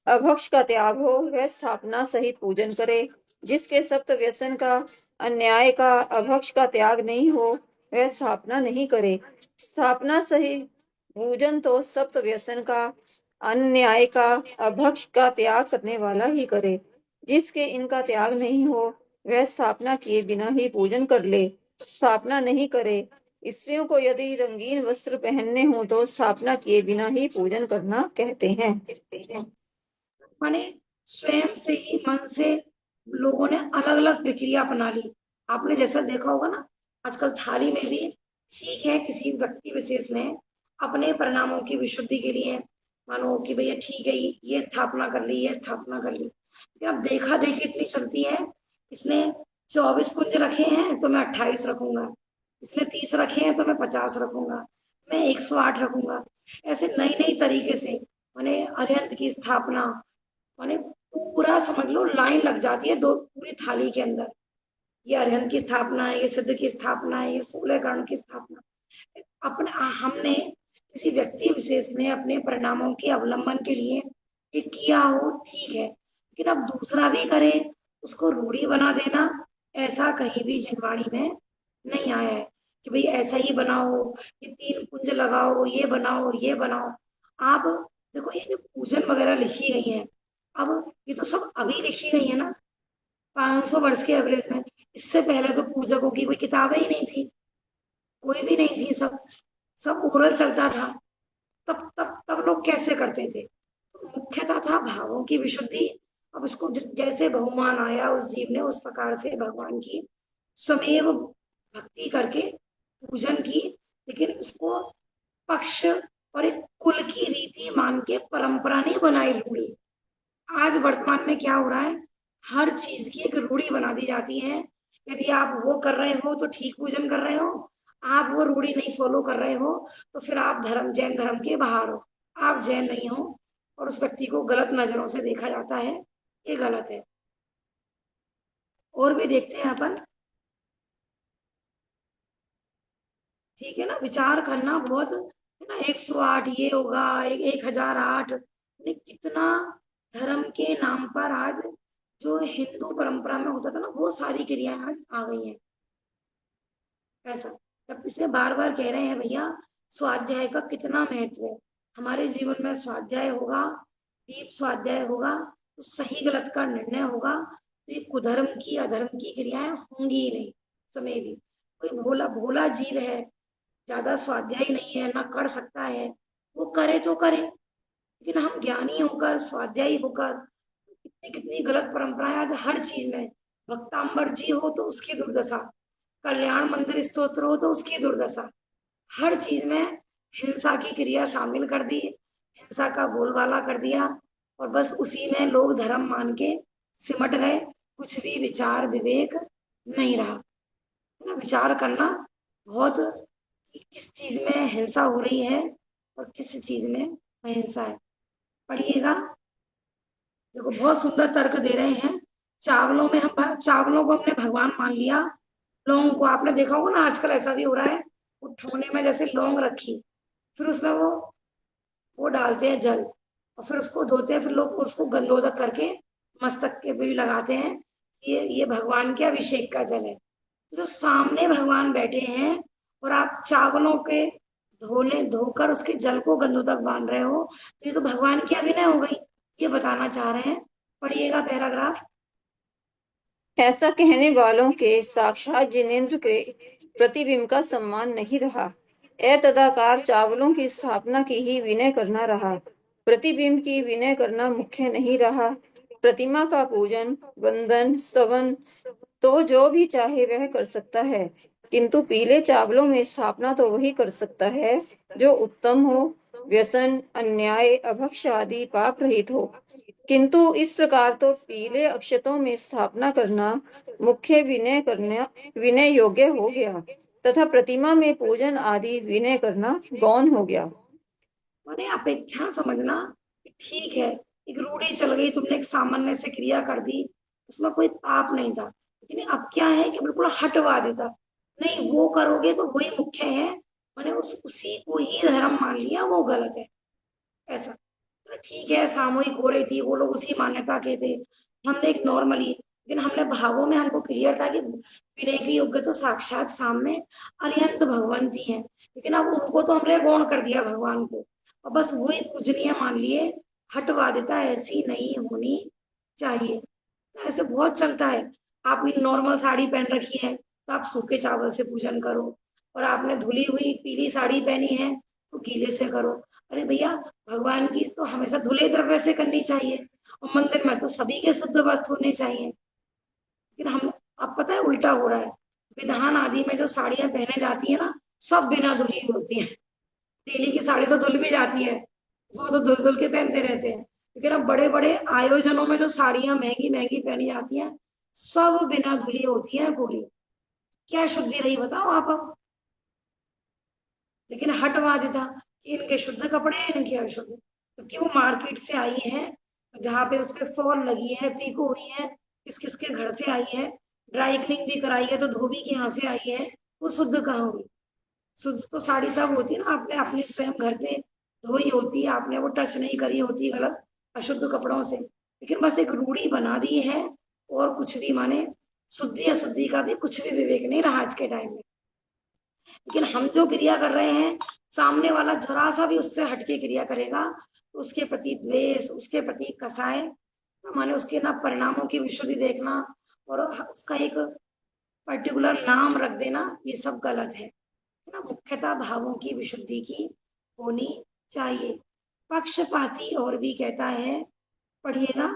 अभक्ष का त्याग हो, वह स्थापना सहित पूजन करे। जिसके सप्त व्यसन का, अन्याय का, अभक्ष का त्याग नहीं हो, वह स्थापना नहीं करे। स्थापना सहित पूजन तो सप्त व्यसन का, अन्याय का, अभक्ष का त्याग करने वाला ही करे। जिसके इनका त्याग नहीं हो, वह स्थापना किए बिना ही पूजन कर ले। स्थापना नहीं करे। स्त्रियों को यदि रंगीन वस्त्र पहनने हो तो स्थापना किए बिना ही पूजन करना कहते हैं। माने स्वयं से ही मन से लोगों ने अलग अलग प्रक्रिया अपना ली। आपने जैसा देखा होगा ना, आजकल थाली में भी ठीक है, किसी व्यक्ति विशेष ने अपने परिणामों की विशुद्धि के लिए मानो कि भैया ठीक है, ये स्थापना कर ली, ये स्थापना कर ली। लेकिन अब देखा देखी इतनी चलती है, इसने 24 कुंज रखे हैं तो मैं 28 रखूंगा, इसने 30 रखे हैं तो मैं 50 रखूंगा, मैं 108 रखूंगा। ऐसे नई नई तरीके से माने अरिहंत की स्थापना, माने पूरा समझ लो लाइन लग जाती है दो पूरी थाली के अंदर। ये अरिहंत की स्थापना है, ये सिद्ध की स्थापना है, ये 16 कर्ण की स्थापना। अपने हमने किसी व्यक्ति विशेष ने अपने परिणामों के अवलंबन के लिए ये किया हो, ठीक है, लेकिन अब दूसरा भी करे, उसको रूढ़ी बना देना, ऐसा कहीं भी जिनवाणी में नहीं आया है कि भाई ऐसा ही बनाओ, ये 3 कुंज लगाओ, ये बनाओ, ये बनाओ। आप देखो, ये जो पूजन वगैरह लिखी गई है, अब ये तो सब अभी लिखी गई है ना, 500 वर्ष के एवरेज में। इससे पहले तो पूजकों की कोई किताबें ही नहीं थी, कोई भी नहीं थी, सब सब ओरल चलता था। तब लोग कैसे करते थे? तो मुख्यतः था भावों की विशुद्धि। अब इसको जैसे बहुमान आया उस जीव ने, उस प्रकार से भगवान की स्वमेव भक्ति करके पूजन की। लेकिन उसको पक्ष और एक कुल की रीति मान के परंपरा नहीं बनाई रूढ़ी। आज वर्तमान में क्या हो रहा है, हर चीज की एक रूढ़ी बना दी जाती है। यदि आप वो कर रहे हो तो ठीक पूजन कर रहे हो, आप वो रूढ़ी नहीं फॉलो कर रहे हो तो फिर आप जैन धर्म के बाहर हो, आप जैन नहीं हो, और उस व्यक्ति को गलत नजरों से देखा जाता है। ये गलत है। और भी देखते हैं अपन, ठीक है ना, विचार करना बहुत है ना। 108 ये होगा, 1008, कितना धर्म के नाम पर आज जो हिंदू परंपरा में होता था ना, वो सारी क्रियाएं आज आ गई हैं। ऐसा, तब इसलिए बार बार कह रहे हैं भैया, स्वाध्याय का कितना महत्व है। हमारे जीवन में स्वाध्याय होगा, दीप स्वाध्याय होगा, तो सही गलत का निर्णय होगा, तो ये कुधर्म की अधर्म की क्रियाएं होंगी ही नहीं। समय भी कोई भोला भोला जीव है, ज्यादा स्वाध्याय नहीं है, ना कर सकता है, वो करे तो करे। लेकिन हम ज्ञानी होकर, स्वाध्यायी होकर, कितनी कितनी गलत परंपराएं आज हर चीज में। भक्तांबर जी हो तो उसकी दुर्दशा, कल्याण मंदिर स्तोत्र हो तो उसकी दुर्दशा, हर चीज में हिंसा की क्रिया शामिल कर दी, हिंसा का बोलबाला कर दिया, और बस उसी में लोग धर्म मान के सिमट गए। कुछ भी विचार विवेक नहीं रहा। विचार करना बहुत, किस चीज में हिंसा हो रही है और किस चीज में अहिंसा है। पढ़िएगा, देखो बहुत सुंदर तर्क दे रहे हैं। चावलों में हम चावलों को हमने भगवान मान लिया, लौंग को आपने देखा होगा ना, आजकल ऐसा भी हो रहा है, उठौने में जैसे लौंग रखी, फिर उसमें वो डालते हैं जल, और फिर उसको धोते हैं, फिर लोग उसको गंधोदक करके मस्तक के भी लगाते हैं। ये भगवान के अभिषेक का जल है। तो जो सामने भगवान बैठे हैं और आप चावलों के धोकर उसके जल को गंदों तक बांध रहे हो, तो ये तो भगवान की अभिनय हो गई, ये बताना चाह रहे हैं। पढ़िएगा पैराग्राफ। ऐसा कहने वालों के साक्षात जिनेंद्र के प्रतिबिंब का सम्मान नहीं रहा। तदाकार चावलों की स्थापना की ही विनय करना रहा, प्रतिबिंब की विनय करना मुख्य नहीं रहा। प्रतिमा का पूजन, वंदन, स्तवन तो जो भी चाहे वह कर सकता है, किंतु पीले चावलों में स्थापना तो वही कर सकता है जो उत्तम हो, व्यसन, अन्याय, अभक्ष आदि पाप रहित हो। किंतु इस प्रकार तो पीले अक्षतों में स्थापना करना मुख्य विनय योग्य हो गया, तथा प्रतिमा में पूजन आदि विनय करना गौण हो गया। मैंने अपेक्षा समझना कि ठीक है, एक रूढ़ी चल गई, तुमने एक सामान्य से क्रिया कर दी, उसमें कोई पाप नहीं था। लेकिन अब क्या है कि बिल्कुल हटवा देता, नहीं वो करोगे तो वही मुख्य है, मैंने उसी को ही धर्म मान लिया, वो गलत है। ऐसा ठीक है, सामूहिक हो रही थी, वो लोग उसी मान्यता के थे, हमने एक नॉर्मली, लेकिन हमने भावों में हमको क्लियर था कि विनय के योग्य तो साक्षात सामने अरिहंत भगवंती हैं, लेकिन अब उनको तो हमने गौण कर दिया भगवान को, और बस वही पूजनीय मान लिए, हटवा देता, ऐसी नहीं होनी चाहिए। ऐसे बहुत चलता है, आपने नॉर्मल साड़ी पहन रखी है तो आप सूखे चावल से पूजन करो, और आपने धुली हुई पीली साड़ी पहनी है तो गीले से करो। अरे भैया, भगवान की तो हमेशा धुले तरफ से करनी चाहिए, और मंदिर में तो सभी के शुद्ध वस्त्र होने चाहिए। लेकिन हम, अब पता है उल्टा हो रहा है, विधान आदि में जो साड़ियां पहने जाती है ना, सब बिना धुली होती है। डेली की साड़ी तो धुल भी जाती है, वो तो धुल धुल के पहनते रहते हैं, लेकिन अब बड़े बड़े आयोजनों में जो साड़ियां महंगी महंगी पहनी जाती हैं, सब बिना धुली होती है, गोली। क्या शुद्धि रही बताओ आप अब। लेकिन हटवा देता कि इनके शुद्ध कपड़े हैं, इनके अशुद्ध, क्योंकि वो मार्केट से आई है, जहाँ पे उस पर फॉल लगी है, पीको हुई है, किस किस के घर से आई है, ड्राई क्लीन भी कराई है, तो धोबी के यहाँ से आई है, वो शुद्ध कहाँ होगी। शुद्ध तो साड़ी तब होती है ना, आपने अपने स्वयं घर पे धोई होती है, आपने वो टच नहीं करी होती गलत अशुद्ध कपड़ों से। लेकिन बस एक रूढ़ी बना दी है, और कुछ भी, माने शुद्धि अशुद्धि का भी कुछ भी विवेक नहीं रहा आज के टाइम में। लेकिन हम जो क्रिया कर रहे हैं, सामने वाला जरा सा भी उससे हटके क्रिया करेगा तो उसके प्रति द्वेष, उसके प्रति कसाय, माने उसके ना परिणामों की विशुद्धि देखना, और उसका एक पर्टिकुलर नाम रख देना, ये सब गलत है ना। मुख्यतः भावों की विशुद्धि की होनी चाहिए। पक्षपाती और भी कहता है, पढ़िएगा।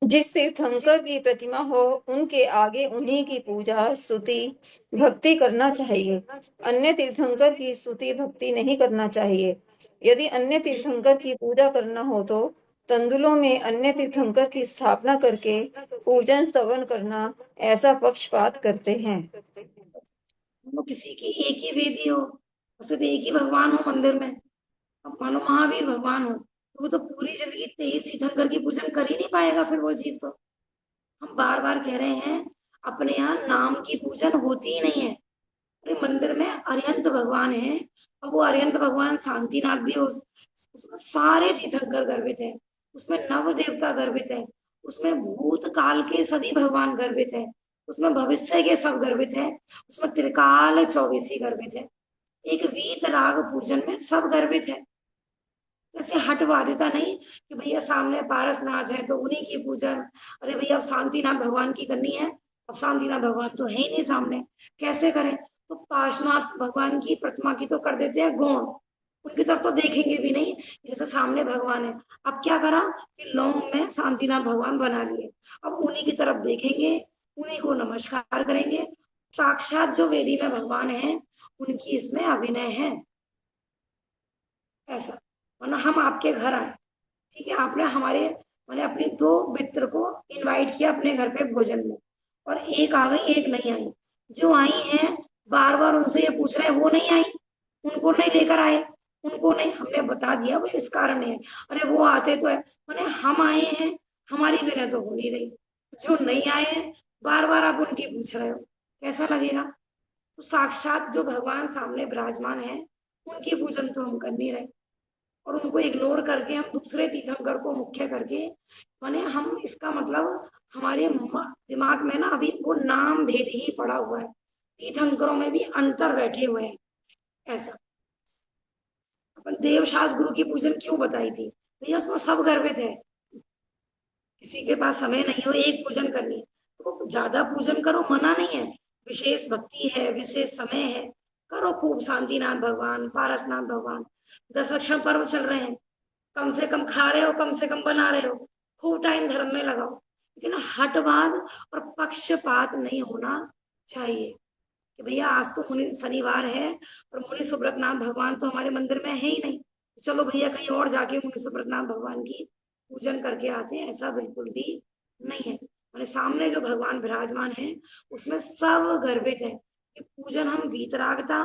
जिस तीर्थंकर की प्रतिमा हो, उनके आगे उन्हीं की पूजा, स्तुति, भक्ति करना चाहिए। अन्य तीर्थंकर की स्तुति भक्ति नहीं करना चाहिए। यदि अन्य तीर्थंकर की पूजा करना हो तो तंदुलों में अन्य तीर्थंकर की स्थापना करके पूजन स्तवन करना, ऐसा पक्षपात करते हैं। किसी की एक ही वेदी हो, सिर्फ एक ही भगवान हो मंदिर में, अब मानो महावीर भगवान हो, तो वो तो पूरी जिंदगी 23 तीर्थंकर की पूजन कर ही नहीं पाएगा फिर वो जीव तो। हम बार बार कह रहे हैं, अपने यहाँ नाम की पूजन होती ही नहीं है। अरे मंदिर में अरिहंत भगवान है, और वो अरिहंत भगवान शांतिनाथ भी हो, उसमें सारे तीर्थंकर गर्भित है, उसमें नव देवता गर्भित है, उसमें भूत काल के सभी भगवान गर्भित है, उसमें भविष्य के सब गर्भित है, उसमें त्रिकाल 24 गर्भित है, एक वीत राग पूजन में सब गर्भित है। ऐसे हटवा देता नहीं कि भैया सामने पारसनाथ है तो उन्हीं की पूजन, अरे भैया अब शांतिनाथ भगवान की करनी है, अब शांतिनाथ भगवान तो है ही नहीं सामने, कैसे करें, तो पार्श्वनाथ भगवान की प्रतिमा की तो कर देते हैं गौण, उनकी तरफ तो देखेंगे भी नहीं, जैसे सामने भगवान है। अब क्या करा कि लौंग में शांतिनाथ भगवान बना लिए, अब उन्हीं की तरफ देखेंगे, उन्हीं को नमस्कार करेंगे, साक्षात जो वेदी में भगवान है उनकी इसमें अभिनय है। ऐसा, वरना हम आपके घर आए, ठीक है, आपने हमारे, मैंने अपनी 2 मित्र को इनवाइट किया अपने घर पे भोजन में, और एक आ गई एक नहीं आई, जो आई हैं बार बार उनसे ये पूछ रहे हैं वो नहीं आई, उनको नहीं लेकर आए, उनको नहीं, हमने बता दिया वो इस कारण है, अरे वो आते तो है, मैंने हम आए हैं, हमारी विनय तो हो नहीं रही, जो नहीं आए हैं बार बार आप उनकी पूछ रहे हो, कैसा लगेगा। तो साक्षात जो भगवान सामने विराजमान है उनकी पूजन तो हम कर नहीं रहे, और उनको इग्नोर करके हम दूसरे तीर्थंकर को मुख्य करके, माने हम इसका मतलब हमारे दिमाग में ना अभी वो नाम भेद ही पड़ा हुआ है, तीर्थंकरों में भी अंतर बैठे हुए हैं। ऐसा अपन देवशास गुरु की पूजन क्यों बताई थी भैया, उसमें सब गर्वित है, किसी के पास समय नहीं हो एक पूजन करनी है तो ज्यादा पूजन करो, मना नहीं है, विशेष भक्ति है, विशेष समय है, करो खूब, शांतिनाथ भगवान, पारसनाथ भगवान, 10 लक्षण पर्व चल रहे हैं, कम से कम खा रहे हो, कम से कम बना रहे हो, खूब टाइम धर्म में लगाओ, लेकिन हटवाद और पक्षपात नहीं होना चाहिए कि भैया आज तो मुनि शनिवार है और मुनि सुब्रतनाथ भगवान तो हमारे मंदिर में है ही नहीं, तो चलो भैया कहीं और जाके मुनि सुब्रतनाथ भगवान की पूजन करके आते हैं, ऐसा बिल्कुल भी नहीं है। हमारे सामने जो भगवान विराजमान है उसमें सब गर्वित है कि पूजन हम वीतरागता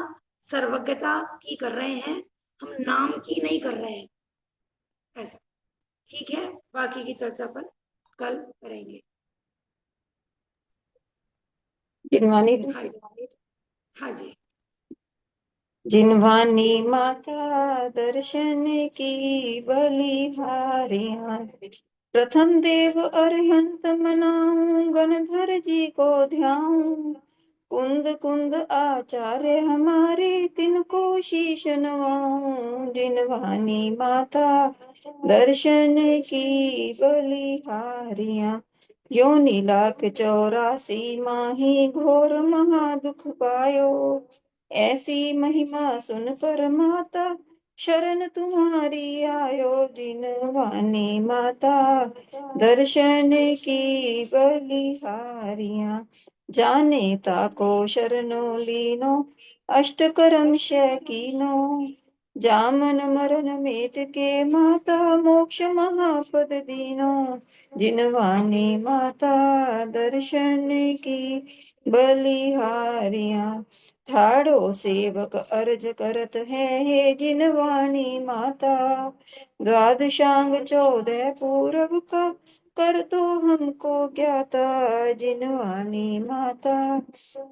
सर्वज्ञता की कर रहे हैं, हम नाम की नहीं कर रहे हैं। ऐसा ठीक है, बाकी की चर्चा पर कल करेंगे। जिनवानी हाँ जी, हाँ जी। जिनवानी माता दर्शन की बलिहारियां, प्रथम देव अरिहंत मनाऊं, गणधर जी को ध्याऊं, कुंद कुंद आचार्य हमारे तिनको शीश नवाऊं। जिनवानी माता दर्शन की बलिहारियां, योनि लाख 84 माही घोर महादुख पायो, ऐसी महिमा सुन कर माता शरण तुम्हारी आयो। जिनवानी माता दर्शन की बलिहारियां, जाने ताको शरणो लीनो, अष्टकरम शकीनो, जामन मरण मेट के माता मोक्ष महापद दीनो। जिनवानी माता दर्शन की बलिहारियां, ठाड़ो सेवक अर्ज करत है हे जिनवाणी माता, द्वादशांग 14 पूरब का कर दो हमको ज्ञाता। जिनवाणी माता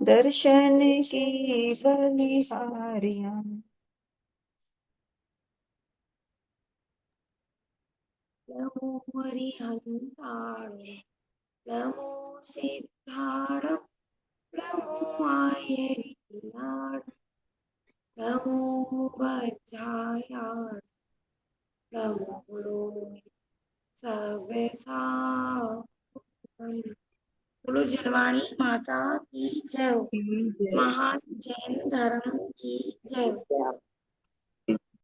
दर्शन की बलिहारियां। नमो हरिहंताणे, नमो सिद्धाण, नमो आयरिनाड, नमो बज्जायाण, नमो लोय सर्वेसा। बोलो जिनवाणी माता की जय हो, महान जैन धर्म की जय हो।